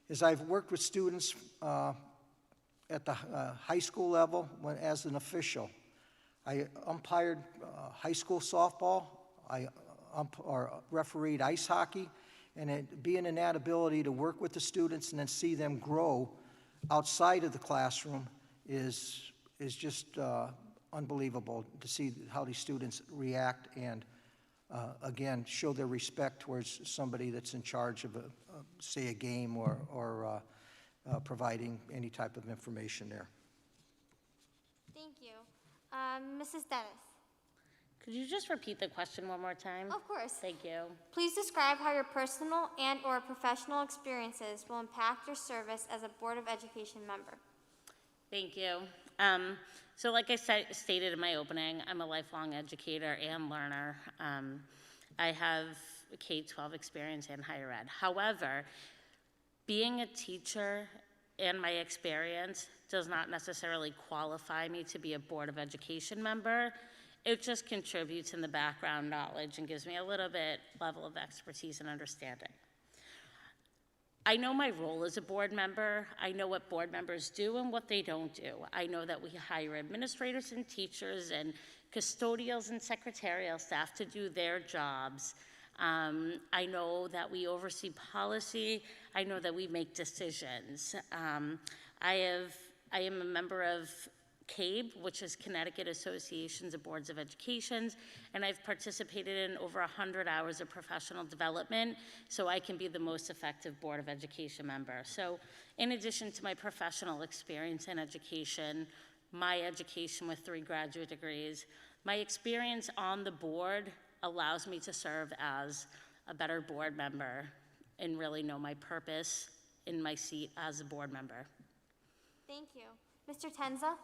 is I've worked with students at the high school level as an official. I umpired high school softball, I refereed ice hockey, and being in that ability to work with the students and then see them grow outside of the classroom is just unbelievable to see how these students react and again show their respect towards somebody that's in charge of say a game or providing any type of information there. Thank you. Mrs. Dennis. Could you just repeat the question one more time? Of course. Thank you. Please describe how your personal and/or professional experiences will impact your service as a Board of Education member. Thank you. So like I stated in my opening, I'm a lifelong educator and learner. I have K-12 experience and higher ed. However, being a teacher and my experience does not necessarily qualify me to be a Board of Education member. It just contributes in the background knowledge and gives me a little bit level of expertise and understanding. I know my role as a board member. I know what board members do and what they don't do. I know that we hire administrators and teachers and custodials and secretarial staff to do their jobs. I know that we oversee policy. I know that we make decisions. I am a member of CABE, which is Connecticut Associations of Boards of Education, and I've participated in over 100 hours of professional development so I can be the most effective Board of Education member. So in addition to my professional experience in education, my education with 3 graduate degrees, my experience on the board allows me to serve as a better board member and really know my purpose in my seat as a board member. Thank you. Mr. Tenza?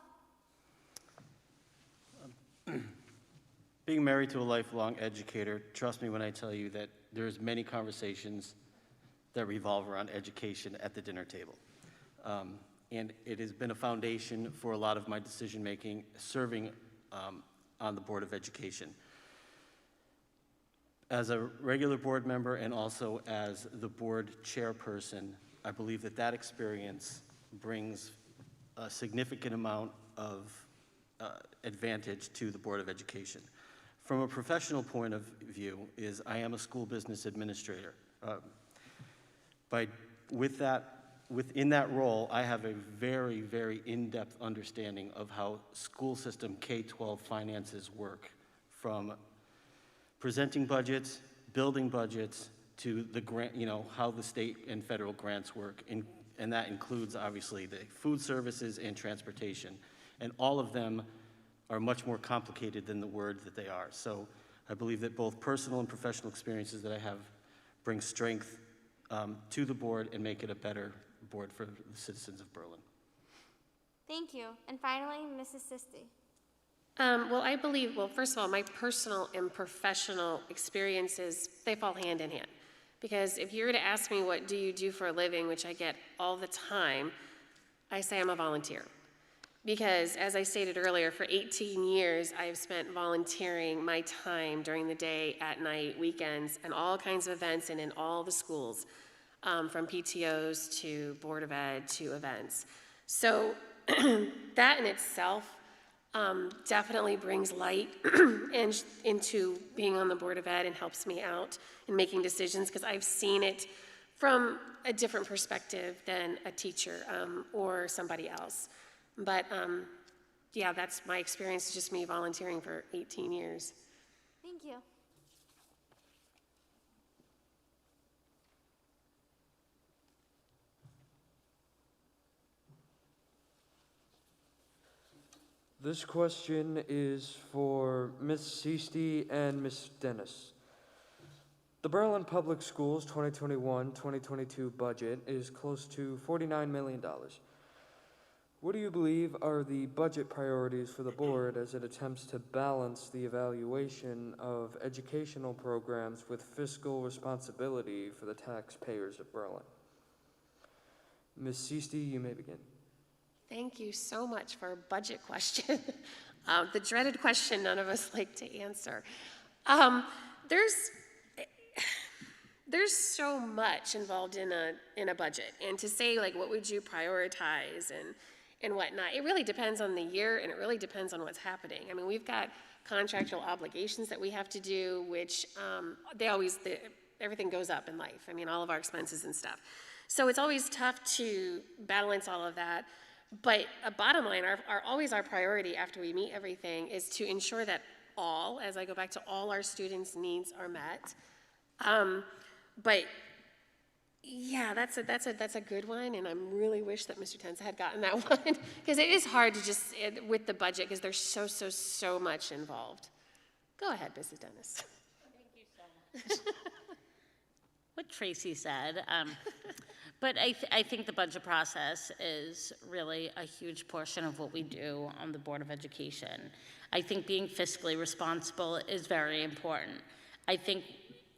Being married to a lifelong educator, trust me when I tell you that there's many conversations that revolve around education at the dinner table. And it has been a foundation for a lot of my decision-making serving on the Board of Education. As a regular board member and also as the board chairperson, I believe that that experience brings a significant amount of advantage to the Board of Education. From a professional point of view, I am a school business administrator. With that within that role, I have a very, very in-depth understanding of how school system K-12 finances work, from presenting budgets, building budgets, to the grant, how the state and federal grants work. And that includes, obviously, the food services and transportation. And all of them are much more complicated than the words that they are. So I believe that both personal and professional experiences that I have bring strength to the board and make it a better board for the citizens of Berlin. Thank you. And finally, Mrs. Sisti. I believe, first of all, my personal and professional experiences, they fall hand in hand. Because if you were to ask me what do you do for a living, which I get all the time, I say I'm a volunteer. Because as I stated earlier, for 18 years, I've spent volunteering my time during the day, at night, weekends, and all kinds of events and in all the schools, from PTOs to Board of Ed to events. So that in itself definitely brings light into being on the Board of Ed and helps me out in making decisions, because I've seen it from a different perspective than a teacher or somebody else. But yeah, that's my experience, just me volunteering for 18 years. Thank you. This question is for Ms. Sisti and Ms. Dennis. The Berlin Public Schools 2021-2022 budget is close to $49 million. What do you believe are the budget priorities for the board as it attempts to balance the evaluation of educational programs with fiscal responsibility for the taxpayers of Berlin? Ms. Sisti, you may begin. Thank you so much for a budget question. The dreaded question none of us like to answer. There's so much involved in a budget, and to say like what would you prioritize and whatnot, it really depends on the year, and it really depends on what's happening. I mean, we've got contractual obligations that we have to do, which everything goes up in life. I mean, all of our expenses and stuff. So it's always tough to balance all of that. But a bottom line, always our priority after we meet everything is to ensure that as I go back to all our students' needs are met. But yeah, that's a good one, and I really wish that Mr. Tenza had gotten that one, because it is hard to just, with the budget, because there's so much involved. Go ahead, Mrs. Dennis. Thank you so much. What Tracy said, but I think the budget process is really a huge portion of what we do on the Board of Education. I think being fiscally responsible is very important. I think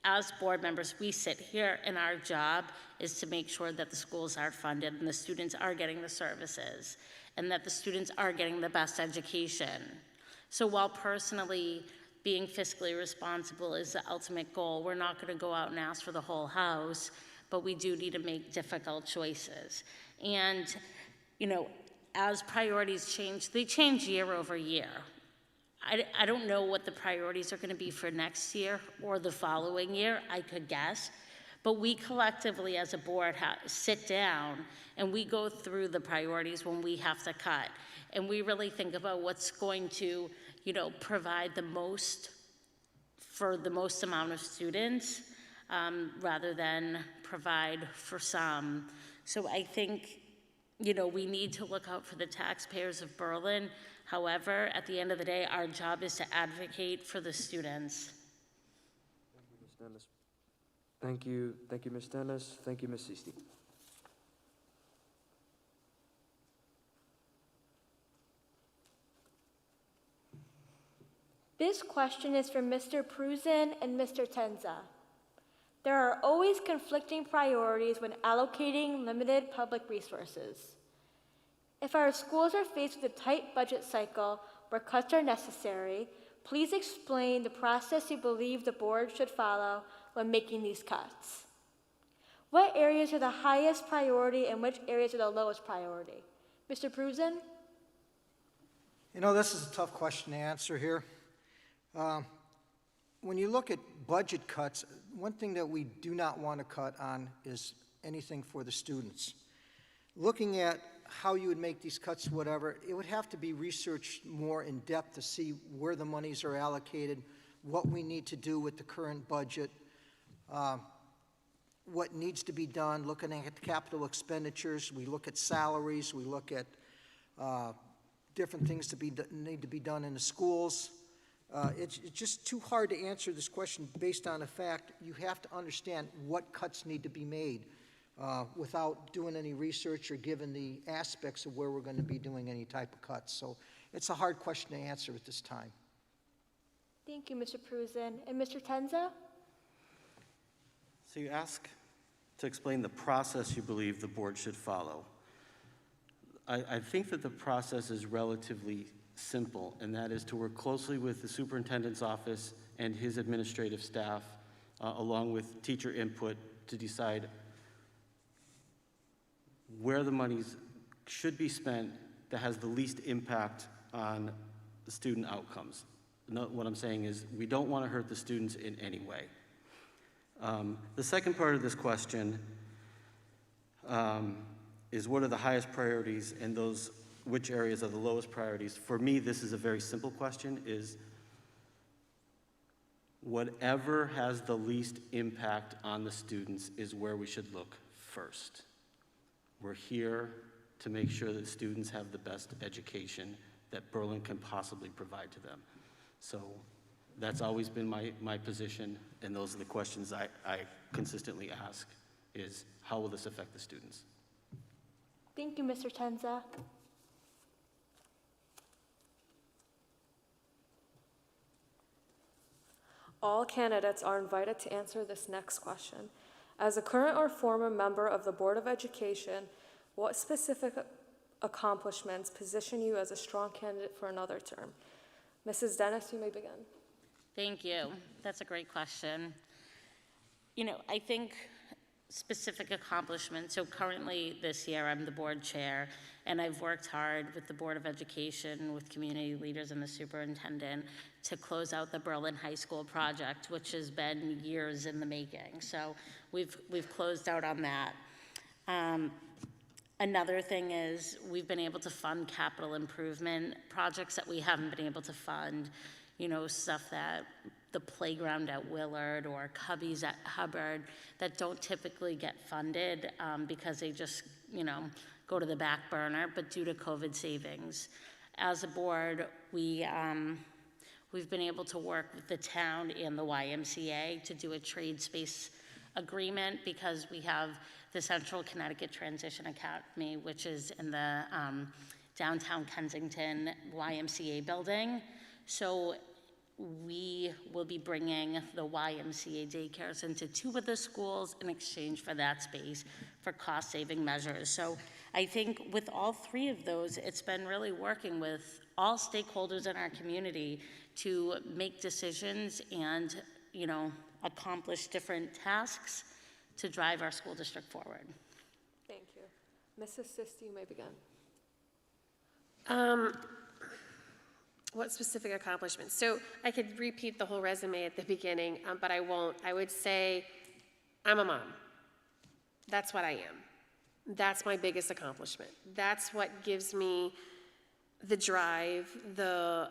as board members, we sit here and our job is to make sure that the schools are funded and the students are getting the services and that the students are getting the best education. So while personally being fiscally responsible is the ultimate goal, we're not going to go out and ask for the whole house, but we do need to make difficult choices. And, as priorities change, they change year over year. I don't know what the priorities are going to be for next year or the following year. I could guess. But we collectively as a board sit down and we go through the priorities when we have to cut. And we really think about what's going to, provide the most for the most amount of students rather than provide for some. So I think, we need to look out for the taxpayers of Berlin. However, at the end of the day, our job is to advocate for the students. Thank you, Ms. Dennis. Thank you, Ms. Dennis. Thank you, Ms. Sisti. This question is for Mr. Pruzin and Mr. Tenza. There are always conflicting priorities when allocating limited public resources. If our schools are faced with a tight budget cycle where cuts are necessary, please explain the process you believe the board should follow when making these cuts. What areas are the highest priority and which areas are the lowest priority? Mr. Pruzin? This is a tough question to answer here. When you look at budget cuts, one thing that we do not want to cut on is anything for the students. looking at how you would make these cuts, whatever, it would have to be researched more in depth to see where the monies are allocated, what we need to do with the current budget, what needs to be done, looking at capital expenditures. We look at salaries, we look at different things need to be done in the schools. It's just too hard to answer this question based on the fact you have to understand what cuts need to be made without doing any research or given the aspects of where we're going to be doing any type of cuts. So it's a hard question to answer at this time. Thank you, Mr. Prusen. And Mr. Tenza? So you ask to explain the process you believe the board should follow. I think that the process is relatively simple, and that is to work closely with the superintendent's office and his administrative staff, along with teacher input, to decide where the monies should be spent that has the least impact on the student outcomes. What I'm saying is we don't want to hurt the students in any way. The second part of this question is what are the highest priorities and which areas are the lowest priorities. For me, this is a very simple question, is whatever has the least impact on the students is where we should look first. We're here to make sure that students have the best education that Berlin can possibly provide to them. So that's always been my position, and those are the questions I consistently ask, is how will this affect the students? Thank you, Mr. Tenza. All candidates are invited to answer this next question. As a current or former member of the Board of Education, what specific accomplishments position you as a strong candidate for another term? Mrs. Dennis, you may begin. Thank you. That's a great question. You know, I think specific accomplishments, so currently this year I'm the board chair, and I've worked hard with the Board of Education, with community leaders and the superintendent to close out the Berlin High School project, which has been years in the making. So we've closed out on that. Another thing is we've been able to fund capital improvement projects that we haven't been able to fund, you know, stuff that the playground at Willard or Cubbies at Hubbard that don't typically get funded because they just, you know, go to the back burner, but due to COVID savings. As a board, we've been able to work with the town and the YMCA to do a trade space agreement because we have the Central Connecticut Transition Academy, which is in the downtown Kensington YMCA building. So we will be bringing the YMCA daycares into 2 of the schools in exchange for that space for cost-saving measures. So I think with all 3 of those, it's been really working with all stakeholders in our community to make decisions and, you know, accomplish different tasks to drive our school district forward. Thank you. Mrs. Sisti, you may begin. What specific accomplishments? So I could repeat the whole resume at the beginning, but I won't. I would say I'm a mom. That's what I am. That's my biggest accomplishment. That's what gives me the drive, the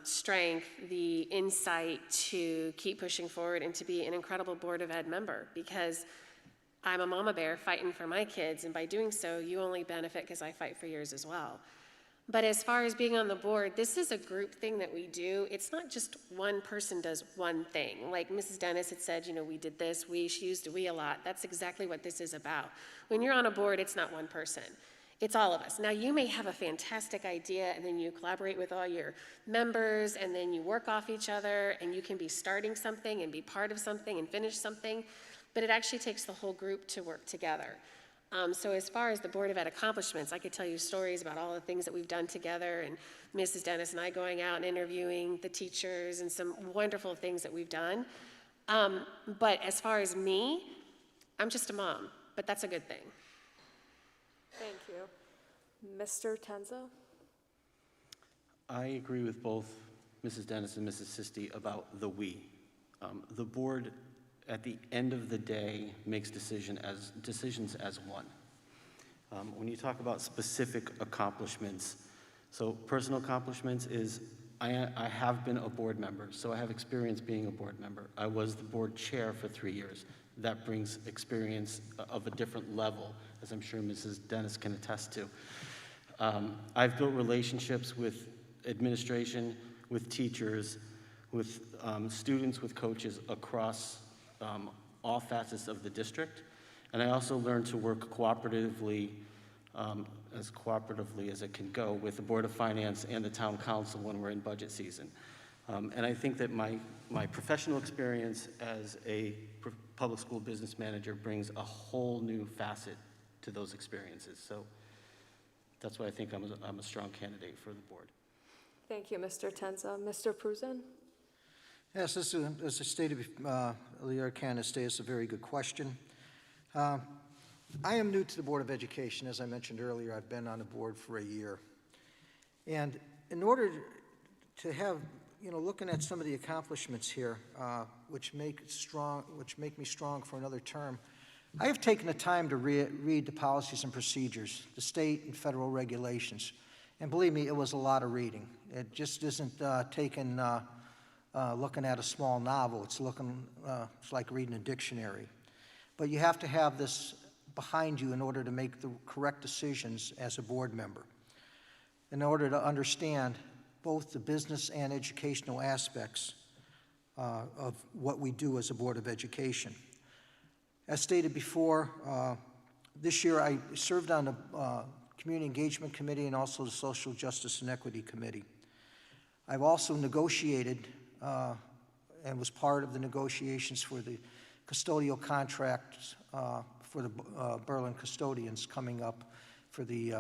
strength, the insight to keep pushing forward and to be an incredible Board of Ed member, because I'm a mama bear fighting for my kids, and by doing so, you only benefit because I fight for yours as well. But as far as being on the board, this is a group thing that we do. It's not just one person does one thing. Like Mrs. Dennis had said, you know, we did this, she used we a lot. That's exactly what this is about. When you're on a board, it's not one person. It's all of us. Now, you may have a fantastic idea, and then you collaborate with all your members, and then you work off each other, and you can be starting something and be part of something and finish something, but it actually takes the whole group to work together. So as far as the Board of Ed accomplishments, I could tell you stories about all the things that we've done together, and Mrs. Dennis and I going out and interviewing the teachers and some wonderful things that we've done. But as far as me, I'm just a mom, but that's a good thing. Thank you. Mr. Tenza? I agree with both Mrs. Dennis and Mrs. Sisti about the we. The board, at the end of the day, makes decisions as one. When you talk about specific accomplishments, so personal accomplishments is I have been a board member, so I have experience being a board member. I was the board chair for 3 years. That brings experience of a different level, as I'm sure Mrs. Dennis can attest to. I've built relationships with administration, with teachers, with students, with coaches across all facets of the district. And I also learned to work cooperatively as it can go with the Board of Finance and the Town Council when we're in budget season. And I think that my professional experience as a public school business manager brings a whole new facet to those experiences. So that's why I think I'm a strong candidate for the board. Thank you, Mr. Tenza. Mr. Pruzan? Yes, this is, as I stated earlier, Candace stated, it's a very good question. I am new to the Board of Education. As I mentioned earlier, I've been on the board for a year. And in order to have, looking at some of the accomplishments here, which make me strong for another term, I have taken the time to read the policies and procedures, the state and federal regulations. And believe me, it was a lot of reading. It just isn't looking at a small novel. It's like reading a dictionary. But you have to have this behind you in order to make the correct decisions as a board member, in order to understand both the business and educational aspects of what we do as a Board of Education. As stated before, this year I served on the Community Engagement Committee and also the Social Justice and Equity Committee. I've also negotiated and was part of the negotiations for the custodial contracts for the Berlin custodians coming up for the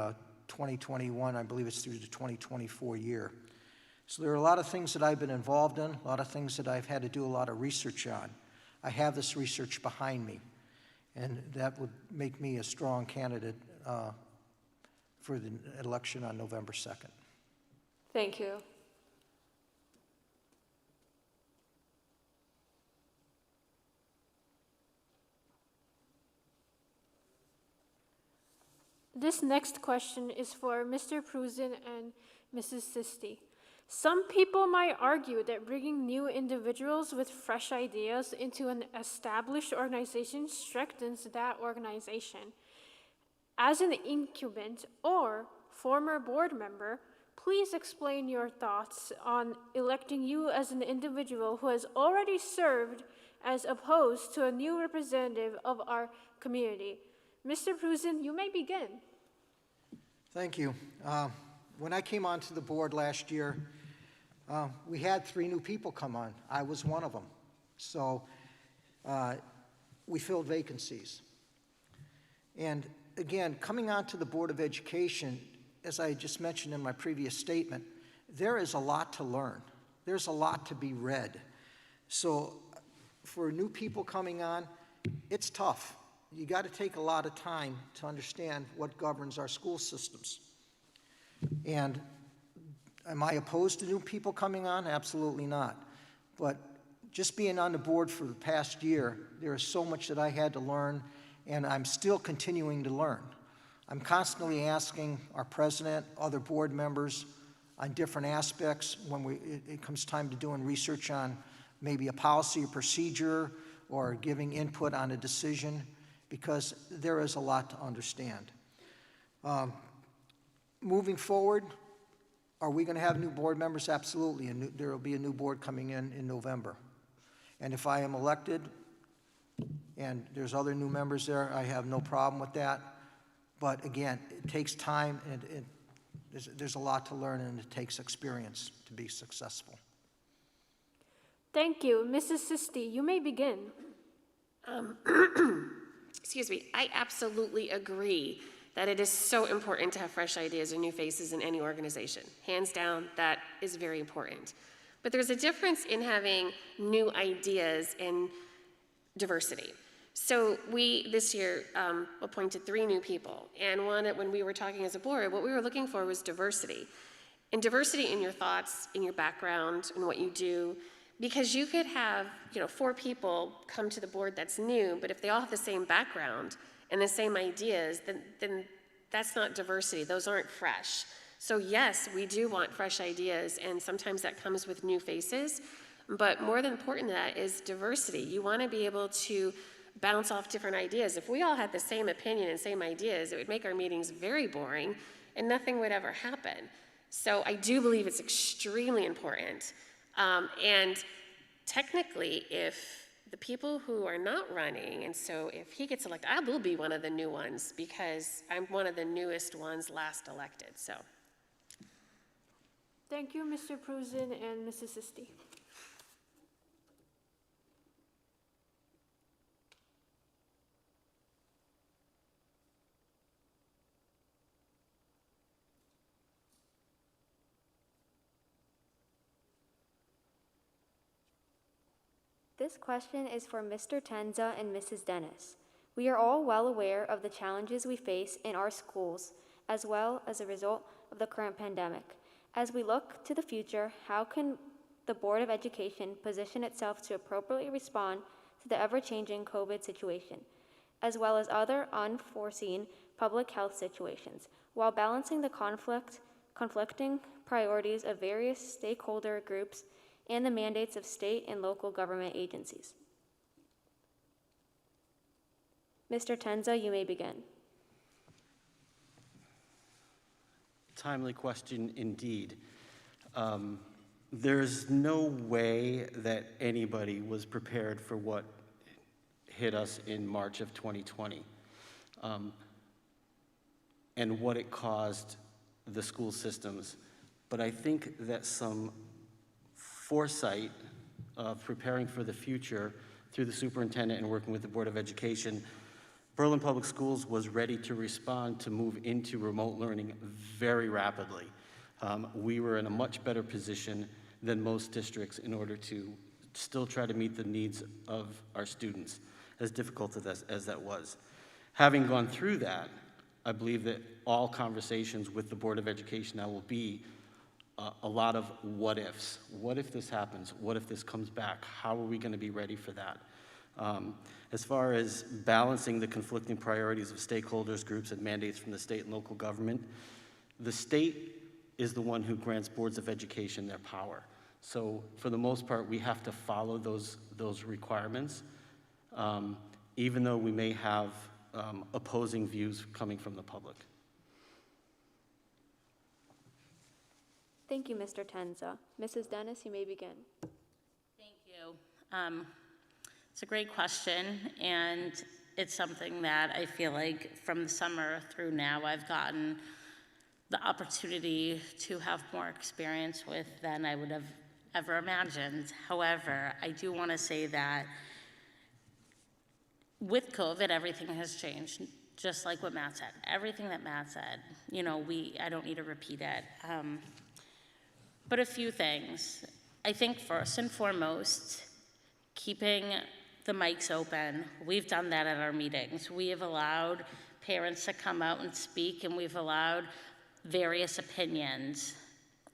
2021, I believe it's through the 2024 year. So there are a lot of things that I've been involved in, a lot of things that I've had to do a lot of research on. I have this research behind me, and that would make me a strong candidate for the election on November 2nd. Thank you. This next question is for Mr. Pruzan and Mrs. Sisti. Some people might argue that bringing new individuals with fresh ideas into an established organization strengthens that organization. As an incumbent or former board member, please explain your thoughts on electing you as an individual who has already served as opposed to a new representative of our community. Mr. Pruzan, you may begin. Thank you. When I came onto the board last year, we had 3 new people come on. I was one of them. So we filled vacancies. And again, coming onto the Board of Education, as I just mentioned in my previous statement, there is a lot to learn. There's a lot to be read. So for new people coming on, it's tough. You got to take a lot of time to understand what governs our school systems. And am I opposed to new people coming on? Absolutely not. But just being on the board for the past year, there is so much that I had to learn, and I'm still continuing to learn. I'm constantly asking our president, other board members on different aspects when it comes time to doing research on maybe a policy or procedure or giving input on a decision, because there is a lot to understand. Moving forward, are we going to have new board members? Absolutely, and there will be a new board coming in November. And if I am elected and there's other new members there, I have no problem with that. But again, it takes time, and there's a lot to learn, and it takes experience to be successful. Thank you. Mrs. Sisti, you may begin. Excuse me, I absolutely agree that it is so important to have fresh ideas and new faces in any organization. Hands down, that is very important. But there's a difference in having new ideas and diversity. So we, this year, appointed 3 new people. And when we were talking as a board, what we were looking for was diversity. And diversity in your thoughts, in your background, in what you do. Because you could have, 4 people come to the board that's new, but if they all have the same background and the same ideas, then that's not diversity. Those aren't fresh. So yes, we do want fresh ideas, and sometimes that comes with new faces. But more than important than that is diversity. You want to be able to bounce off different ideas. If we all had the same opinion and same ideas, it would make our meetings very boring and nothing would ever happen. So I do believe it's extremely important. And technically, if the people who are not running, and so if he gets elected, I will be one of the new ones because I'm one of the newest ones last elected, so. Thank you, Mr. Prusen and Mrs. Sisti. This question is for Mr. Tenza and Mrs. Dennis. We are all well aware of the challenges we face in our schools, as well as a result of the current pandemic. As we look to the future, how can the Board of Education position itself to appropriately respond to the ever-changing COVID situation, as well as other unforeseen public health situations, while balancing the conflicting priorities of various stakeholder groups and the mandates of state and local government agencies? Mr. Tenza, you may begin. Timely question indeed. There's no way that anybody was prepared for what hit us in March of 2020 and what it caused the school systems. But I think that some foresight of preparing for the future through the superintendent and working with the Board of Education, Berlin Public Schools was ready to respond to move into remote learning very rapidly. We were in a much better position than most districts in order to still try to meet the needs of our students, as difficult as that was. Having gone through that, I believe that all conversations with the Board of Education now will be a lot of what ifs. What if this happens? What if this comes back? How are we going to be ready for that? As far as balancing the conflicting priorities of stakeholders, groups, and mandates from the state and local government, the state is the one who grants boards of education their power. So for the most part, we have to follow those requirements, even though we may have opposing views coming from the public. Thank you, Mr. Tenza. Mrs. Dennis, you may begin. Thank you. It's a great question, and it's something that I feel like from the summer through now I've gotten the opportunity to have more experience with than I would have ever imagined. However, I do want to say that with COVID, everything has changed, just like what Matt said. Everything that Matt said, I don't need to repeat it. But a few things. I think first and foremost, keeping the mics open. We've done that at our meetings. We have allowed parents to come out and speak, and we've allowed various opinions.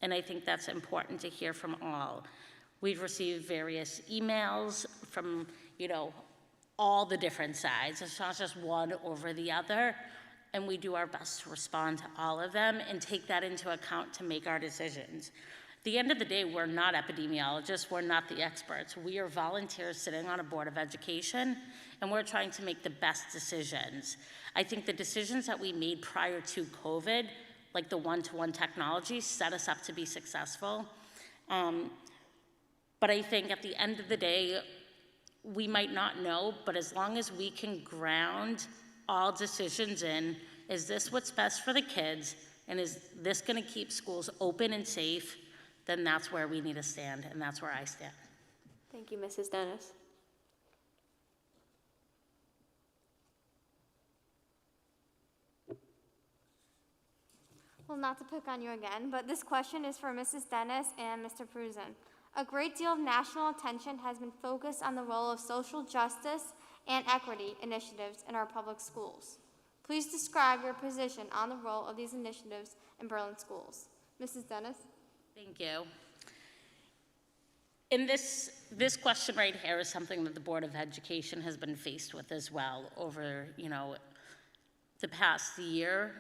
And I think that's important to hear from all. We've received various emails from, all the different sides. It's not just one over the other. And we do our best to respond to all of them and take that into account to make our decisions. At the end of the day, we're not epidemiologists, we're not the experts. We are volunteers sitting on a Board of Education, and we're trying to make the best decisions. I think the decisions that we made prior to COVID, like the one-to-one technology, set us up to be successful. But I think at the end of the day, we might not know, but as long as we can ground all decisions in, is this what's best for the kids, and is this gonna keep schools open and safe, then that's where we need to stand, and that's where I stand. Thank you, Mrs. Dennis. Well, not to pick on you again, but this question is for Mrs. Dennis and Mr. Prusen. A great deal of national attention has been focused on the role of social justice and equity initiatives in our public schools. Please describe your position on the role of these initiatives in Berlin schools. Mrs. Dennis? Thank you. And this question right here is something that the Board of Education has been faced with as well over, the past year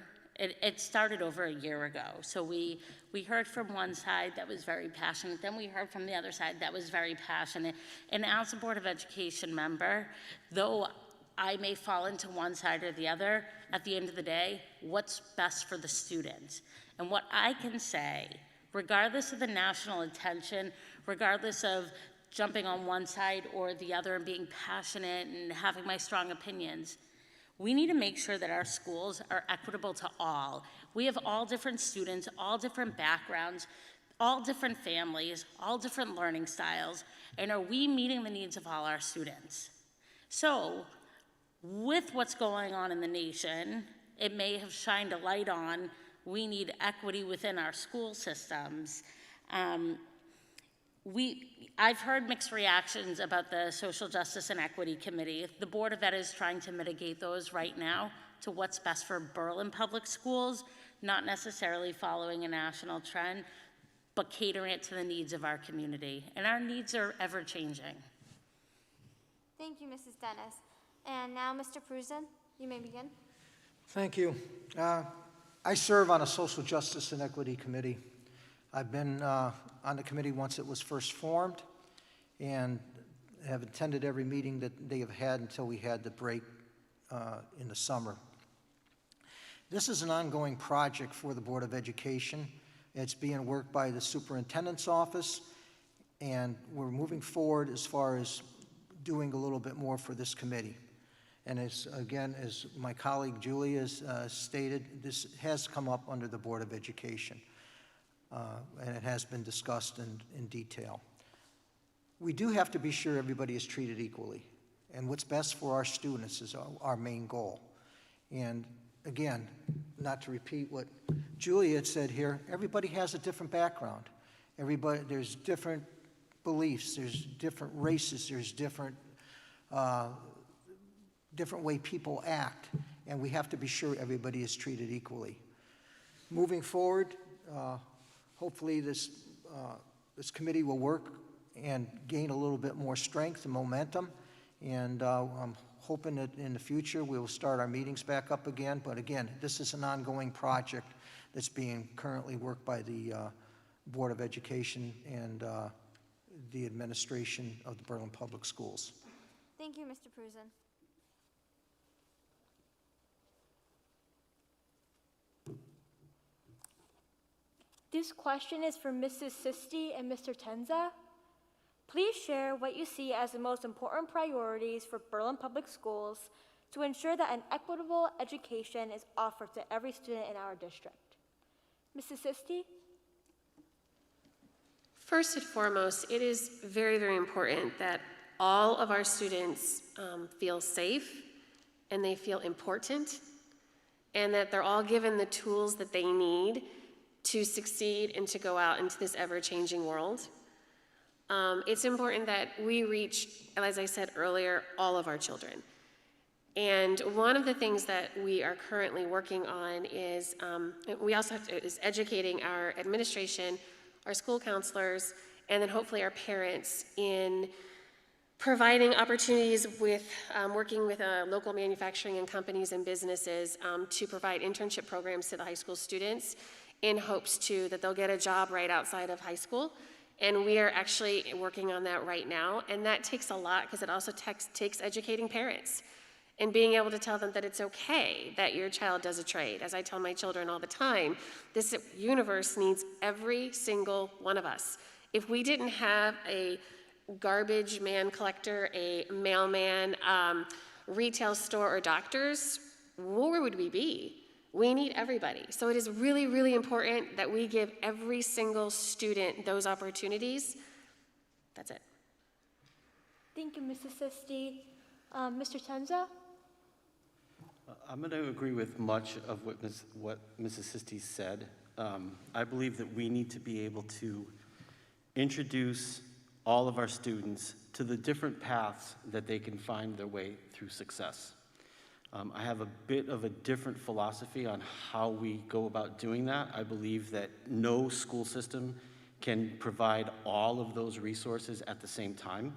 It started over a year ago. So we heard from one side that was very passionate, then we heard from the other side that was very passionate. And as a Board of Education member, though I may fall into one side or the other, at the end of the day, what's best for the student? And what I can say, regardless of the national attention, regardless of jumping on one side or the other and being passionate and having my strong opinions, we need to make sure that our schools are equitable to all. We have all different students, all different backgrounds, all different families, all different learning styles, and are we meeting the needs of all our students? So, with what's going on in the nation, it may have shined a light on we need equity within our school systems. I've heard mixed reactions about the Social Justice and Equity Committee. The Board of Ed is trying to mitigate those right now to what's best for Berlin Public Schools, not necessarily following a national trend, but catering it to the needs of our community. And our needs are ever changing. Thank you, Mrs. Dennis. And now, Mr. Prusen, you may begin. Thank you. I serve on a Social Justice and Equity Committee. I've been on the committee once it was first formed and have attended every meeting that they have had until we had the break in the summer. This is an ongoing project for the Board of Education. It's being worked by the Superintendent's Office, and we're moving forward as far as doing a little bit more for this committee. And as my colleague Julie has stated, this has come up under the Board of Education, and it has been discussed in detail. We do have to be sure everybody is treated equally, and what's best for our students is our main goal. And again, not to repeat what Julie had said here, everybody has a different background. There's different beliefs, there's different races, there's different way people act, and we have to be sure everybody is treated equally. Moving forward, hopefully this committee will work and gain a little bit more strength and momentum, and I'm hoping that in the future we will start our meetings back up again. But again, this is an ongoing project that's being currently worked by the Board of Education and the administration of the Berlin Public Schools. Thank you, Mr. Prusen. This question is for Mrs. Sisti and Mr. Tenza. Please share what you see as the most important priorities for Berlin Public Schools to ensure that an equitable education is offered to every student in our district. Mrs. Sisti? First and foremost, it is very, very important that all of our students feel safe and they feel important, and that they're all given the tools that they need to succeed and to go out into this ever-changing world. It's important that we reach, as I said earlier, all of our children. And one of the things that we are currently working on is is educating our administration, our school counselors, and then hopefully our parents in providing opportunities with working with local manufacturing and companies and businesses to provide internship programs to the high school students in hopes that they'll get a job right outside of high school. And we are actually working on that right now. And that takes a lot because it also takes educating parents and being able to tell them that it's okay that your child does a trade. As I tell my children all the time, this universe needs every single one of us. If we didn't have a garbage man collector, a mailman, retail store, or doctors, where would we be? We need everybody. So it is really, really important that we give every single student those opportunities. That's it. Thank you, Mrs. Sisti. Mr. Tenza? I'm going to agree with much of what Mrs. Sisti said. I believe that we need to be able to introduce all of our students to the different paths that they can find their way through success. I have a bit of a different philosophy on how we go about doing that. I believe that no school system can provide all of those resources at the same time.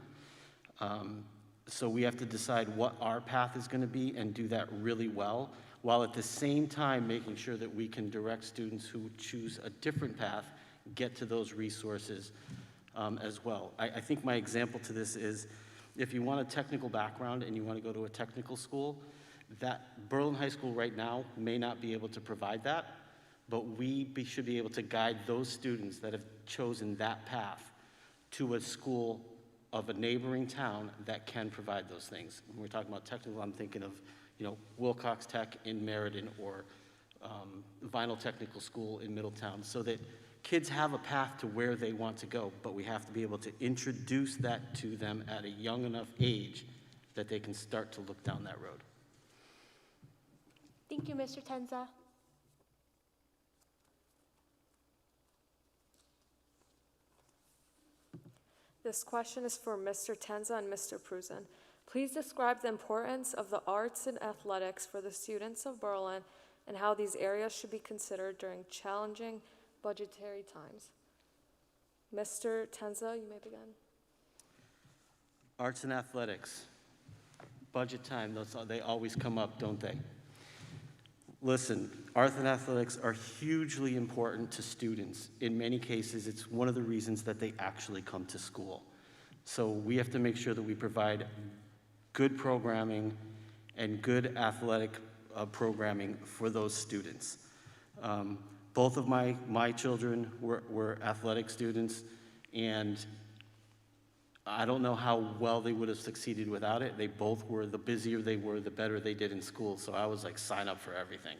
So we have to decide what our path is going to be and do that really well, while at the same time making sure that we can direct students who choose a different path get to those resources as well. I think my example to this is, if you want a technical background and you want to go to a technical school, that Berlin High School right now may not be able to provide that, but should be able to guide those students that have chosen that path to a school of a neighboring town that can provide those things. When we're talking about technical, I'm thinking of, Wilcox Tech in Meriden, or Vinyl Technical School in Middletown, so that kids have a path to where they want to go, but we have to be able to introduce that to them at a young enough age that they can start to look down that road. Thank you, Mr. Tenza. This question is for Mr. Tenza and Mr. Prusen. Please describe the importance of the arts and athletics for the students of Berlin and how these areas should be considered during challenging budgetary times. Mr. Tenza, you may begin. Arts and athletics, budget time, they always come up, don't they? Listen, arts and athletics are hugely important to students. In many cases, it's one of the reasons that they actually come to school. So we have to make sure that we provide good programming and good athletic programming for those students. Both of my children were athletic students, and I don't know how well they would have succeeded without it. They both were, the busier they were, the better they did in school. So I was like, sign up for everything.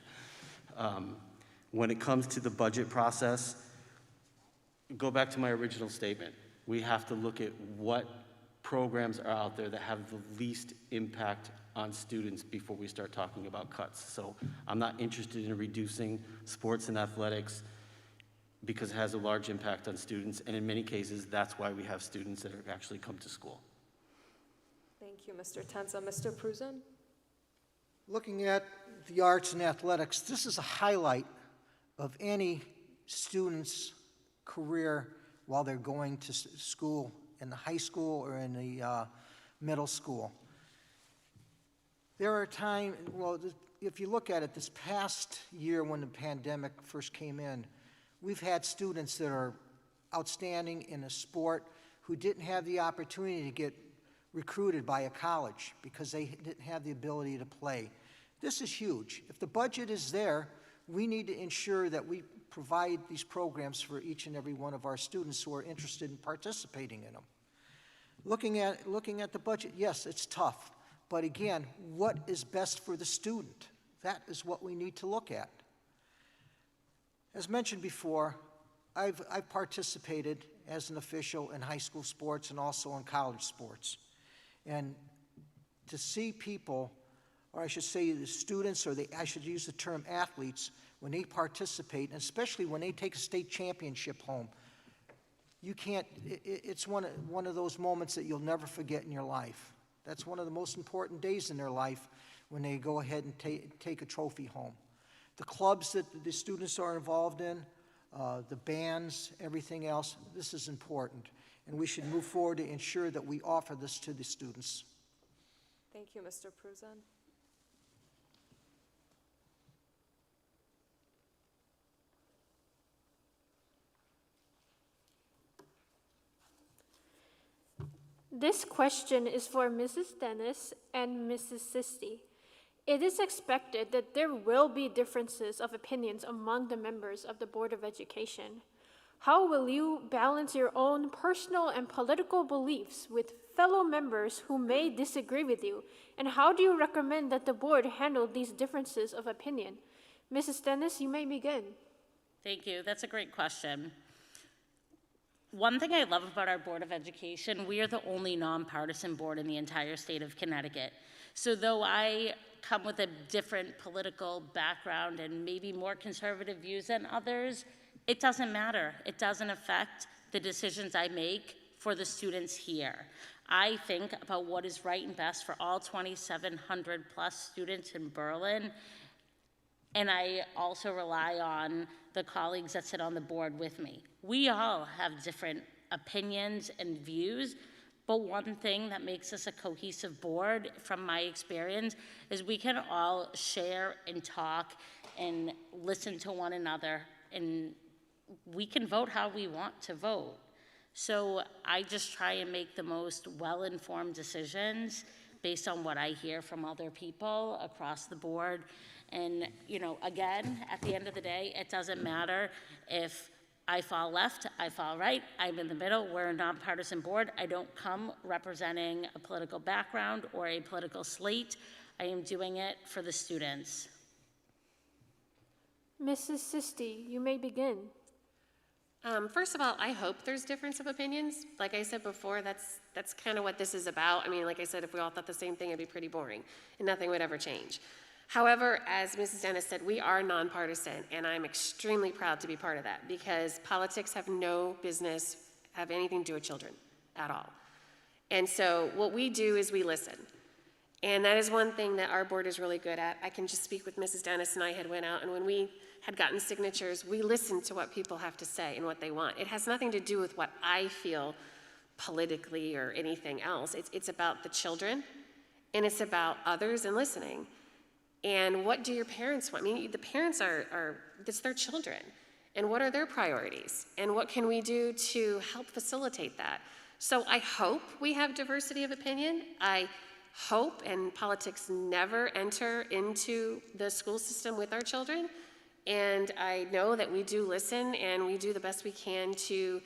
When it comes to the budget process, go back to my original statement. We have to look at what programs are out there that have the least impact on students before we start talking about cuts. So I'm not interested in reducing sports and athletics because it has a large impact on students, and in many cases, that's why we have students that actually come to school. Thank you, Mr. Tenza. Mr. Prusen? Looking at the arts and athletics, this is a highlight of any student's career while they're going to school, in the high school or in the middle school. There are times, if you look at it, this past year when the pandemic first came in, we've had students that are outstanding in a sport who didn't have the opportunity to get recruited by a college because they didn't have the ability to play. This is huge. If the budget is there, we need to ensure that we provide these programs for each and every one of our students who are interested in participating in them. Looking at the budget, yes, it's tough. But again, what is best for the student? That is what we need to look at. As mentioned before, I've participated as an official in high school sports and also in college sports. And to see people, or I should say the students, or I should use the term athletes, when they participate, and especially when they take a state championship home, you can't, it's one of those moments that you'll never forget in your life. That's one of the most important days in their life, when they go ahead and take a trophy home. The clubs that the students are involved in, the bands, everything else, this is important. And we should move forward to ensure that we offer this to the students. Thank you, Mr. Prusen. This question is for Mrs. Dennis and Mrs. Sisti. It is expected that there will be differences of opinions among the members of the Board of Education. How will you balance your own personal and political beliefs with fellow members who may disagree with you? And how do you recommend that the board handle these differences of opinion? Mrs. Dennis, you may begin. Thank you. That's a great question. One thing I love about our Board of Education, we are the only nonpartisan board in the entire state of Connecticut. So though I come with a different political background and maybe more conservative views than others, it doesn't matter. It doesn't affect the decisions I make for the students here. I think about what is right and best for all 2,700 plus students in Berlin, and I also rely on the colleagues that sit on the board with me. We all have different opinions and views, But one thing that makes us a cohesive board, from my experience, is we can all share and talk and listen to one another, and we can vote how we want to vote. So I just try and make the most well-informed decisions based on what I hear from other people across the board. And, you know, again, at the end of the day, it doesn't matter if I fall left, I fall right, I'm in the middle, we're a nonpartisan board. I don't come representing a political background or a political slate. I am doing it for the students. Mrs. Sisti, you may begin. First of all, I hope there's difference of opinions. Like I said before, that's kind of what this is about. I mean, like I said, if we all thought the same thing, it'd be pretty boring, and nothing would ever change. However, as Mrs. Dennis said, we are nonpartisan, and I'm extremely proud to be part of that, because politics have no business have anything to do with children at all. And so what we do is we listen. And that is one thing that our board is really good at. I can just speak with Mrs. Dennis, and I had went out, and when we had gotten signatures, we listened to what people have to say and what they want. It has nothing to do with what I feel politically or anything else. It's about the children, and it's about others and listening. And what do your parents want? I mean, the parents it's their children. And what are their priorities? And what can we do to help facilitate that? So I hope we have diversity of opinion. I hope, and politics never enter into the school system with our children. And I know that we do listen, and we do the best we can to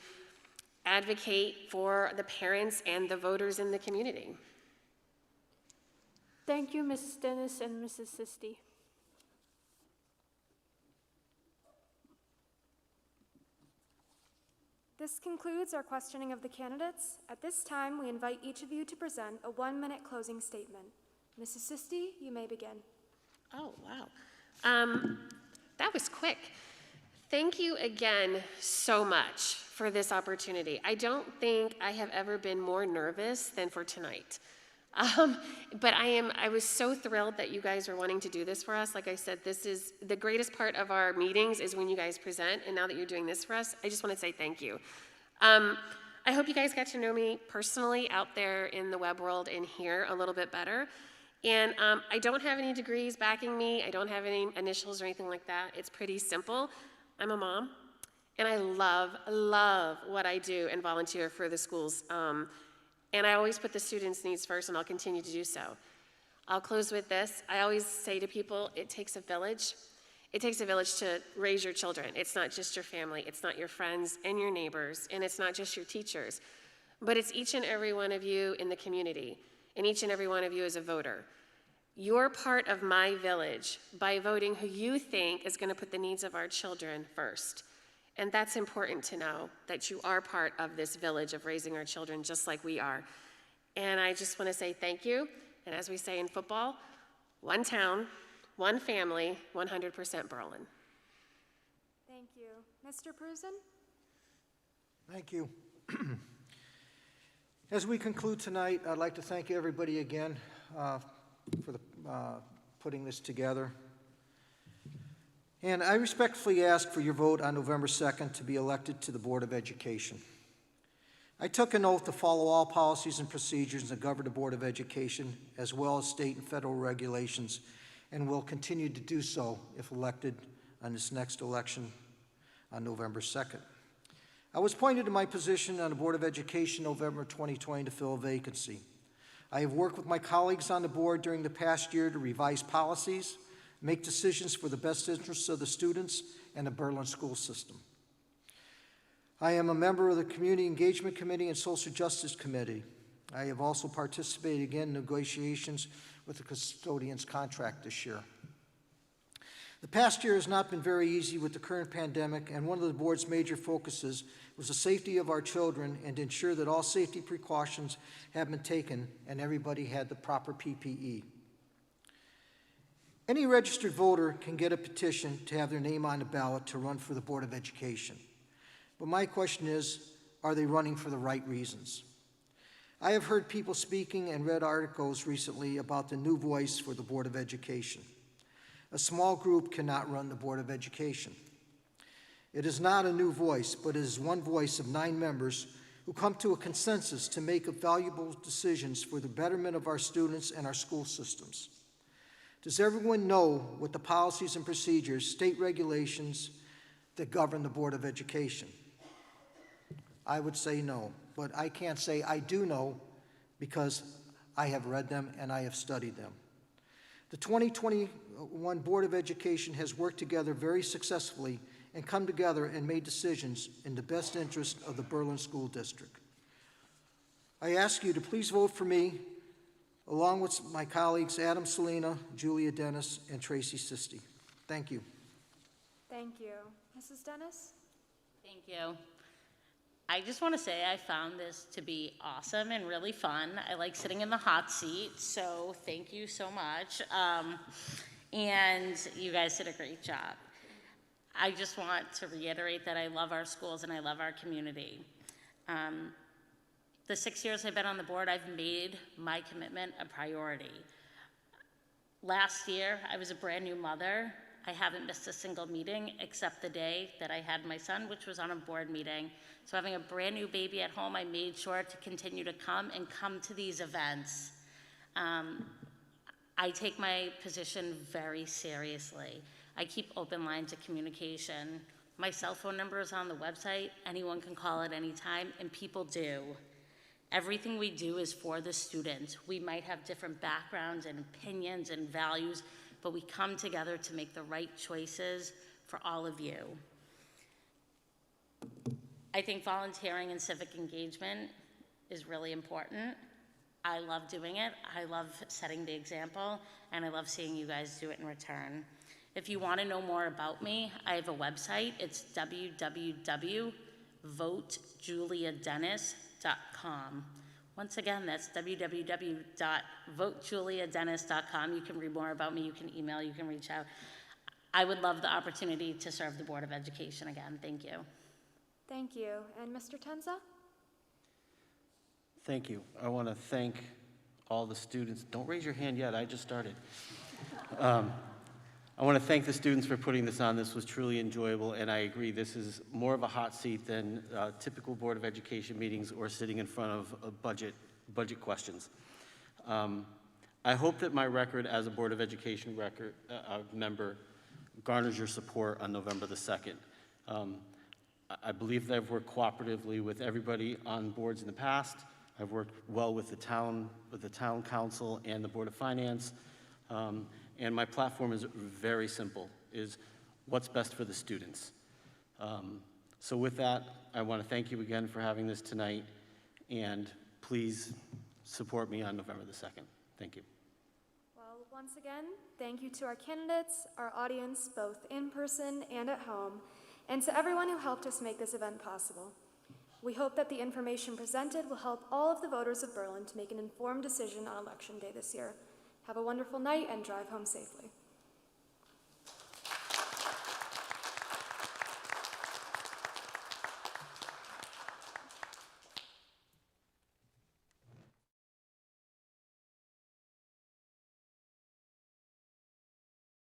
advocate for the parents and the voters in the community. Thank you, Mrs. Dennis and Mrs. Sisti. This concludes our questioning of the candidates. At this time, we invite each of you to present a 1-minute closing statement. Mrs. Sisti, you may begin. Oh, wow. That was quick. Thank you again so much for this opportunity. I don't think I have ever been more nervous than for tonight. But I was so thrilled that you guys are wanting to do this for us. Like I said, this is the greatest part of our meetings is when you guys present, and now that you're doing this for us, I just want to say thank you. I hope you guys got to know me personally out there in the web world and here a little bit better. And I don't have any degrees backing me. I don't have any initials or anything like that. It's pretty simple. I'm a mom, and I love what I do and volunteer for the schools. And I always put the students' needs first, and I'll continue to do so. I'll close with this. I always say to people, it takes a village. It takes a village to raise your children. It's not just your family. It's not your friends and your neighbors, and it's not just your teachers. But it's each and every one of you in the community, and each and every one of you as a voter. You're part of my village by voting who you think is going to put the needs of our children first. And that's important to know, that you are part of this village of raising our children just like we are. And I just want to say thank you. And as we say in football, one town, one family, 100% Berlin. Thank you. Mr. Prusen? Thank you. As we conclude tonight, I'd like to thank everybody again for putting this together. And I respectfully ask for your vote on November 2nd to be elected to the Board of Education. I took an oath to follow all policies and procedures that govern the Board of Education, as well as state and federal regulations, and will continue to do so if elected on this next election on November 2nd. I was appointed to my position on the Board of Education November 2020 to fill a vacancy. I have worked with my colleagues on the board during the past year to revise policies, make decisions for the best interests of the students and the Berlin school system. I am a member of the Community Engagement Committee and Social Justice Committee. I have also participated again in negotiations with the custodian's contract this year. The past year has not been very easy with the current pandemic, and one of the board's major focuses was the safety of our children and to ensure that all safety precautions have been taken and everybody had the proper PPE. Any registered voter can get a petition to have their name on the ballot to run for the Board of Education. But my question is, are they running for the right reasons? I have heard people speaking and read articles recently about the new voice for the Board of Education. A small group cannot run the Board of Education. It is not a new voice, but it is one voice of 9 members who come to a consensus to make valuable decisions for the betterment of our students and our school systems. Does everyone know what the policies and procedures, state regulations that govern the Board of Education? I would say no, but I can't say I do know because I have read them and I have studied them. The 2021 Board of Education has worked together very successfully and come together and made decisions in the best interest of the Berlin School District. I ask you to please vote for me, along with my colleagues Adam Salina, Julia Dennis, and Tracy Sisti. Thank you. Thank you. Mrs. Dennis? Thank you. I just want to say I found this to be awesome and really fun. I like sitting in the hot seat, so thank you so much. And you guys did a great job. I just want to reiterate that I love our schools and I love our community. The 6 years I've been on the board, I've made my commitment a priority. Last year, I was a brand new mother. I haven't missed a single meeting except the day that I had my son, which was on a board meeting. So having a brand new baby at home, I made sure to continue to come to these events. I take my position very seriously. I keep open lines of communication. My cell phone number is on the website. Anyone can call at any time, and people do. Everything we do is for the students. We might have different backgrounds and opinions and values, but we come together to make the right choices for all of you. I think volunteering and civic engagement is really important. I love doing it. I love setting the example, and I love seeing you guys do it in return. If you want to know more about me, I have a website. It's www.votejuliadennis.com. Once again, that's www.votejuliadennis.com. You can read more about me, you can email, you can reach out. I would love the opportunity to serve the Board of Education again. Thank you. Thank you. And Mr. Tenza? Thank you. I want to thank all the students. Don't raise your hand yet, I just started. I want to thank the students for putting this on. This was truly enjoyable, and I agree, this is more of a hot seat than typical Board of Education meetings or sitting in front of budget questions. I hope that my record as a Board of Education member garners your support on November the 2nd. I believe that I've worked cooperatively with everybody on boards in the past. I've worked well with the town council and the Board of Finance. And my platform is very simple, is what's best for the students. So with that, I want to thank you again for having this tonight, and please support me on November the 2nd. Thank you. Well, once again, thank you to our candidates, our audience, both in person and at home, and to everyone who helped us make this event possible. We hope that the information presented will help all of the voters of Berlin to make an informed decision on Election Day this year. Have a wonderful night and drive home safely.